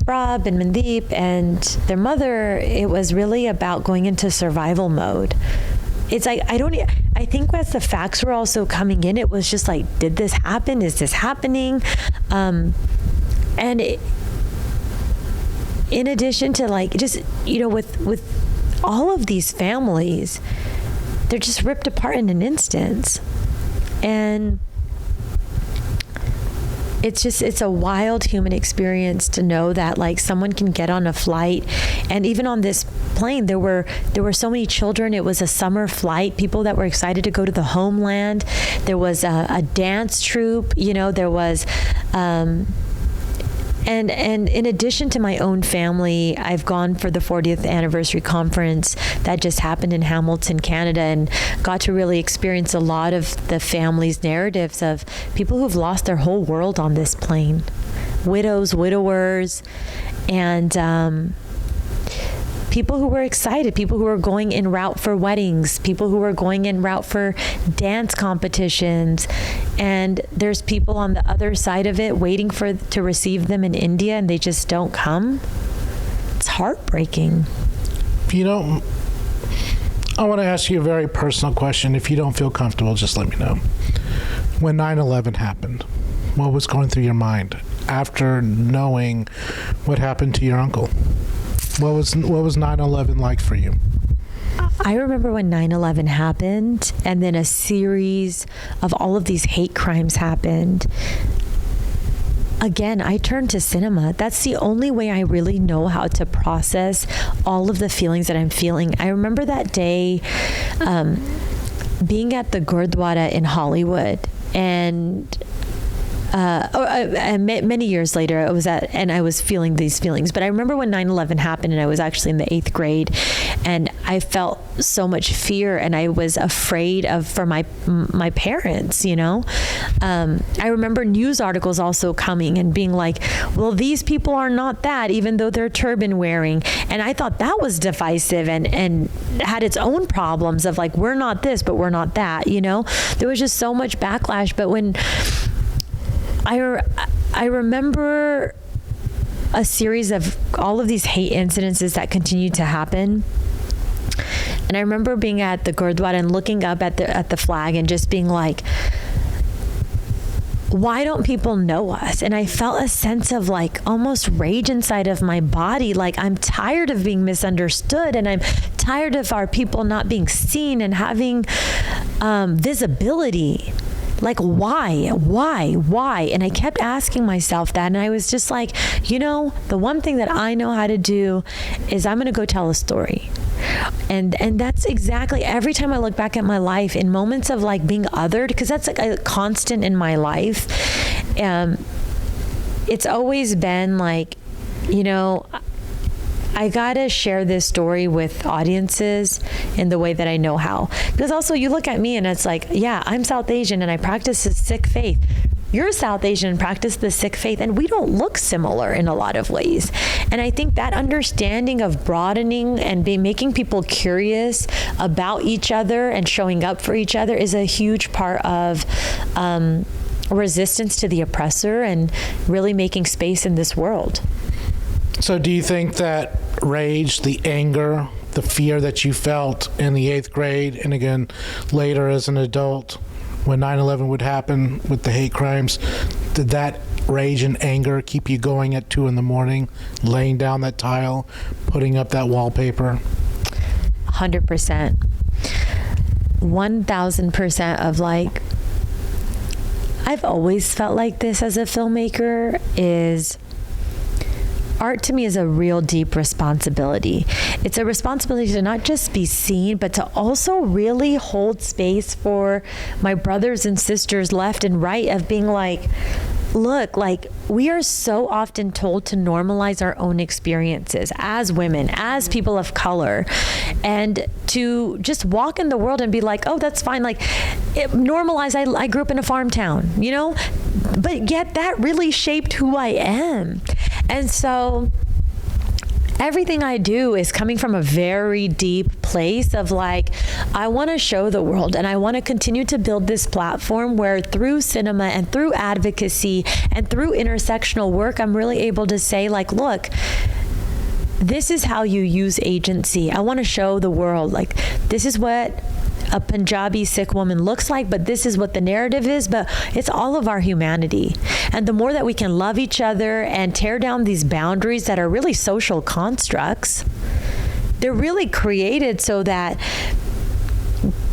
Rob and Mandeep and their mother, it was really about going into survival mode. It's like, I think as the facts were also coming in, it was just like, did this happen? Is this happening? In addition to like, just, you know, with all of these families, they're just ripped apart in an instant. And it's a wild human experience to know that like someone can get on a flight, and even on this plane there were so many children. It was a summer flight, people that were excited to go to the homeland. There was a dance troupe, you know, there was and in addition to my own family, I've gone for the 40th anniversary conference that just happened in Hamilton, Canada, and got to really experience a lot of the family's narratives of people who've lost their whole world on this plane. Widows, widowers, and people who were excited, people who were going en route for weddings, people who were going en route for dance competitions. And there's people on the other side of it waiting to receive them in India, and they just don't come. It's heartbreaking. If you don't, I want to ask you a very personal question. If you don't feel comfortable, just let me know. When 9/11 happened, what was going through your mind after knowing what happened to your uncle? What was 9/11 like for you? I remember when 9/11 happened, and then a series of all of these hate crimes happened. again, I turned to cinema. That's the only way I really know how to process all of the feelings that I'm feeling. I remember that day being at the Gurdwara in Hollywood, and many years later, I was feeling these feelings. But I remember when 9/11 happened, and I was actually in the 8th grade, and I felt so much fear, and I was afraid for my parents. I remember news articles also coming and being like, "Well, these people are not that, even though they're turban wearing," and I thought that was divisive and had its own problems of like, we're not this, but we're not that. There was just so much backlash. But when I remember a series of all of these hate incidences that continued to happen. And I remember being at the Gurdwara and looking up at the flag and just being like, why don't people know us? And I felt a sense of like almost rage inside of my body. Like, I'm tired of being misunderstood, and I'm tired of our people not being seen and having visibility. Like, why? And I kept asking myself that. And I was just like, the one thing that I know how to do is I'm going to go tell a story. And that's exactly, every time I look back at my life in moments of like being othered, because that's like a constant in my life. It's always been like, I gotta share this story with audiences in the way that I know how. Because also you look at me and it's like, yeah, I'm South Asian and I practice the Sikh faith. You're South Asian and practice the Sikh faith, and we don't look similar in a lot of ways. And I think that understanding of broadening and making people curious about each other and showing up for each other is a huge part of resistance to the oppressor and really making space in this world. So do you think that rage, the anger, the fear that you felt in the 8th grade and again later as an adult when 9/11 would happen with the hate crimes, did that rage and anger keep you going at 2 a.m, laying down that tile, putting up that wallpaper? 100%. 1,000% of like, I've always felt like this as a filmmaker is art to me is a real deep responsibility. It's a responsibility to not just be seen, but to also really hold space for my brothers and sisters left and right of being like, look, like we are so often told to normalize our own experiences as women, as people of color, and to just walk in the world and be like, oh, that's fine. Like normalize, I grew up in a farm town, but yet that really shaped who I am. And so everything I do is coming from a very deep place of like, I want to show the world and I want to continue to build this platform where through cinema and through advocacy and through intersectional work, I'm really able to say like, look, this is how you use agency. I want to show the world like, this is what a Punjabi-Sikh woman looks like, but this is what the narrative is, but it's all of our humanity. And the more that we can love each other and tear down these boundaries that are really social constructs, they're really created so that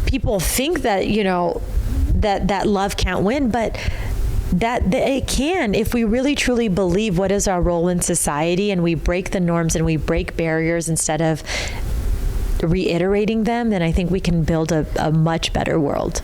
people think that, that love can't win, but that it can if we really truly believe what is our role in society and we break the norms and we break barriers instead of reiterating them, then I think we can build a much better world.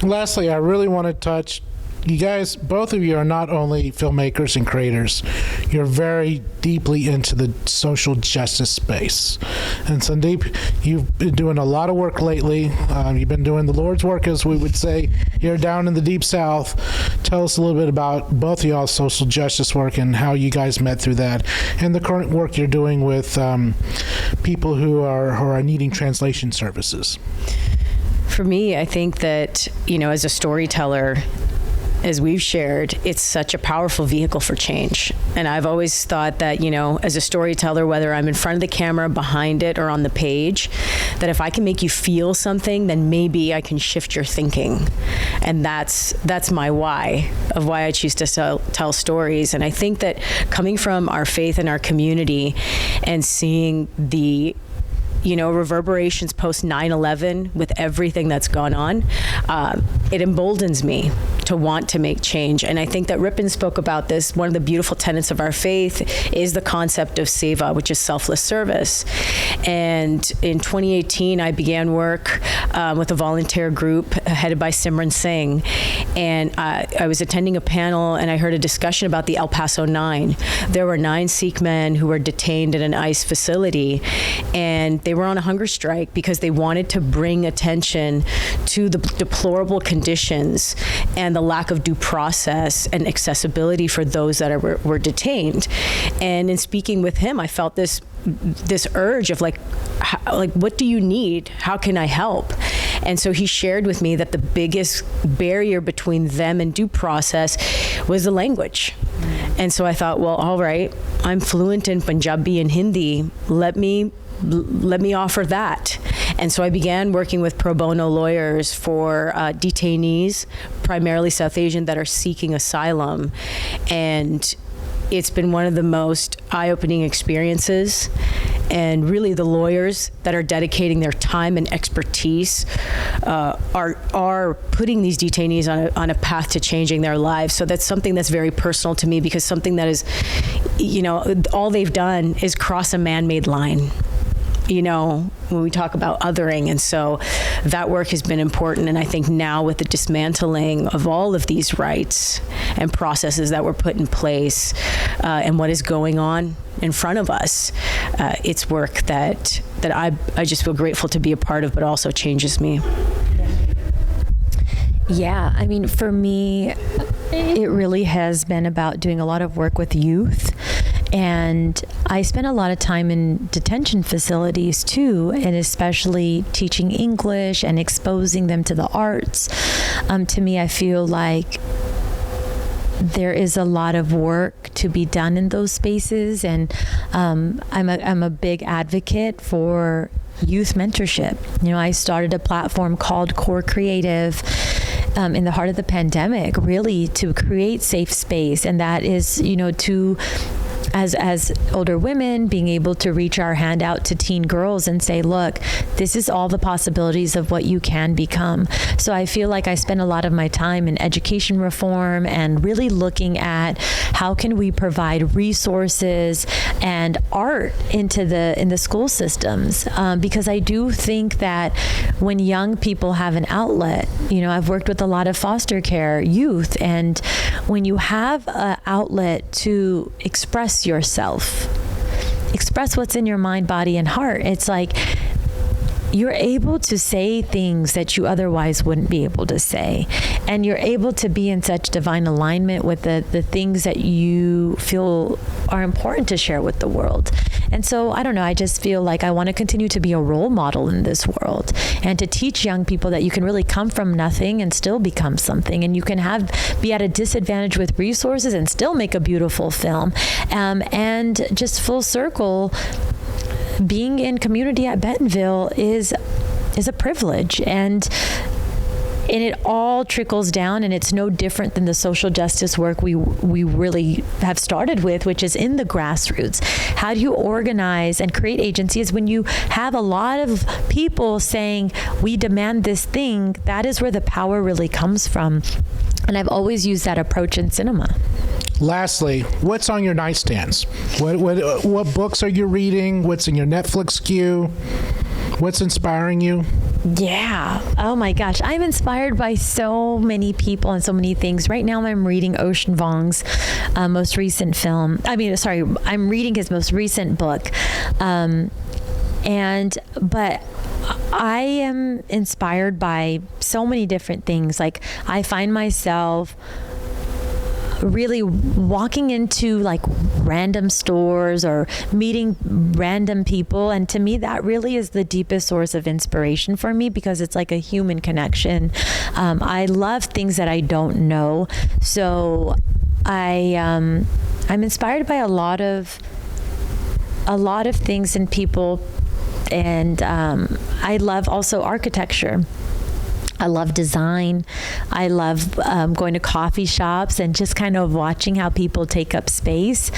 Lastly, I really want to touch, you guys, both of you are not only filmmakers and creators, you're very deeply into the social justice space. And Sundeep, you've been doing a lot of work lately. You've been doing the Lord's work, as we would say, here down in the Deep South. Tell us a little bit about both of y'all's social justice work and how you guys met through that, and the current work you're doing with people who are needing translation services. For me, I think that, as a storyteller, as we've shared, it's such a powerful vehicle for change. And I've always thought that, as a storyteller, whether I'm in front of the camera, behind it, or on the page, that if I can make you feel something, then maybe I can shift your thinking. And that's my why of why I choose to tell stories. And I think that coming from our faith and our community and seeing the reverberations post 9/11 with everything that's gone on, it emboldens me to want to make change. And I think that Rippin spoke about this. One of the beautiful tenets of our faith is the concept of SEVA, which is selfless service. And in 2018, I began work with a volunteer group headed by Simran Singh. And I was attending a panel, and I heard a discussion about the El Paso 9. There were 9 Sikh men who were detained in an ICE facility, and they were on a hunger strike because they wanted to bring attention to the deplorable conditions and the lack of due process and accessibility for those that were detained. And in speaking with him, I felt this urge of like, what do you need? How can I help? And so he shared with me that the biggest barrier between them and due process was the language. And so I thought, well, all right, I'm fluent in Punjabi and Hindi. Let me offer that. And so I began working with pro bono lawyers for detainees, primarily South Asian, that are seeking asylum. And it's been one of the most eye-opening experiences. And really the lawyers that are dedicating their time and expertise are putting these detainees on a path to changing their lives. So that's something that's very personal to me, because something that is, all they've done is cross a man-made line, when we talk about othering. And so that work has been important. And I think now with the dismantling of all of these rights and processes that were put in place and what is going on in front of us, it's work that I just feel grateful to be a part of, but also changes me. Yeah, I mean, for me, it really has been about doing a lot of work with youth. And I spent a lot of time in detention facilities too, and especially teaching English and exposing them to the arts. To me, I feel like there is a lot of work to be done in those spaces, and I'm a big advocate for youth mentorship. I started a platform called Core Creative in the heart of the pandemic, really to create safe space, and that is, to as older women, being able to reach our hand out to teen girls and say, look, this is all the possibilities of what you can become. So I feel like I spend a lot of my time in education reform and really looking at how can we provide resources and art in the school systems, because I do think that when young people have an outlet, I've worked with a lot of foster care youth, and when you have an outlet to express yourself, express what's in your mind, body, and heart, it's like you're able to say things that you otherwise wouldn't be able to say. And you're able to be in such divine alignment with the things that you feel are important to share with the world. And so, I don't know, I just feel like I want to continue to be a role model in this world and to teach young people that you can really come from nothing and still become something. And you can be at a disadvantage with resources and still make a beautiful film. And just full circle, being in community at Bentonville is a privilege, and it all trickles down, and it's no different than the social justice work we really have started with, which is in the grassroots. How do you organize and create agencies when you have a lot of people saying, we demand this thing? That is where the power really comes from. And I've always used that approach in cinema. Lastly, what's on your nightstands? What books are you reading? What's in your Netflix queue? What's inspiring you? Yeah. Oh my gosh. I'm inspired by so many people and so many things. Right now I'm reading Ocean Vuong's most recent film. I'm reading his most recent book. But I am inspired by so many different things. Like, I find myself really walking into like random stores or meeting random people, and to me that really is the deepest source of inspiration for me, because it's like a human connection. I love things that I don't know, so I'm inspired by a lot of things and people, and I love also architecture. I love design. I love going to coffee shops and just kind of watching how people take up space.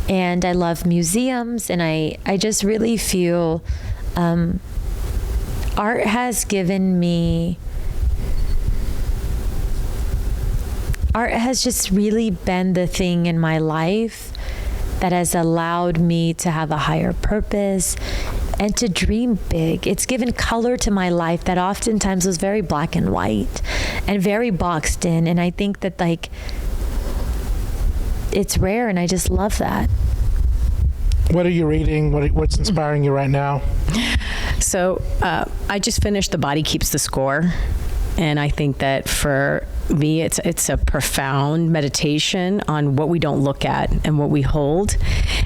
And I love museums. And I just really feel art has given me, art has just really been the thing in my life that has allowed me to have a higher purpose and to dream big. It's given color to my life that oftentimes was very black and white and very boxed in. And I think that, like, it's rare, and I just love that. What are you reading? What's inspiring you right now? So I just finished The Body Keeps the Score. And I think that for me, it's a profound meditation on what we don't look at and what we hold.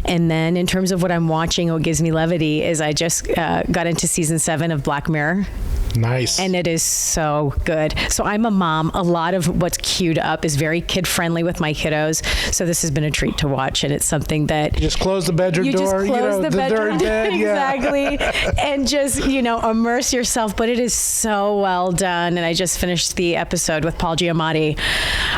And then in terms of what I'm watching, what gives me levity is I just got into season 7 of Black Mirror. Nice. And it is so good. So I'm a mom. A lot of what's queued up is very kid friendly with my kiddos. So this has been a treat to watch. And it's something that you just close the bedroom door. You just close the bedroom door. Exactly. Yeah. And just, immerse yourself. But it is so well done. And I just finished the episode with Paul Giamatti,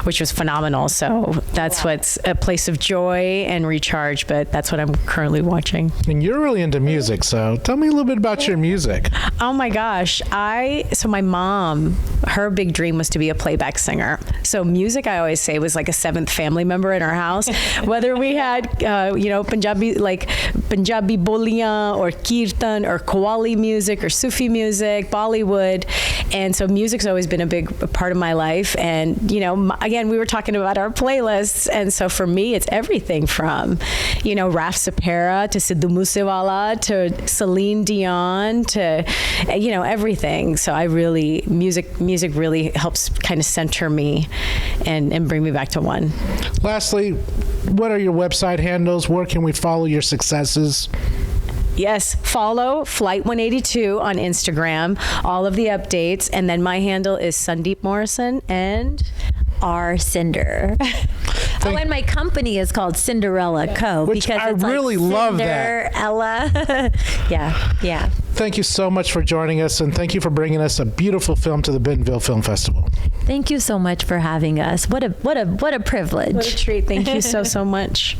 which was phenomenal. So that's what's a place of joy and recharge. But that's what I'm currently watching. And you're really into music. So tell me a little bit about your music. Oh my gosh. So my mom, her big dream was to be a playback singer. So music, I always say, was like a 7th family member in our house. Whether we had, Punjabi boliyan or kirtan or Qawwali music or Sufi music, Bollywood. And so music's always been a big part of my life. And, again, we were talking about our playlists. And so for me, it's everything from, Raf Sapera to Sidhu Moosewala to Celine Dion to, everything. So music really helps kind of center me and bring me back to one. Lastly, what are your website handles? Where can we follow your successes? Yes, follow Flight 182 on Instagram, all of the updates. And then my handle is Sundeep Morrison and R. Sindher. And my company is called Cinderella Co. Which because I it's really like love that. Cinderella. Yeah. Thank you so much for joining us, and thank you for bringing us a beautiful film to the Bentonville Film Festival. Thank you so much for having us. What a privilege. What a treat. Thank you so much.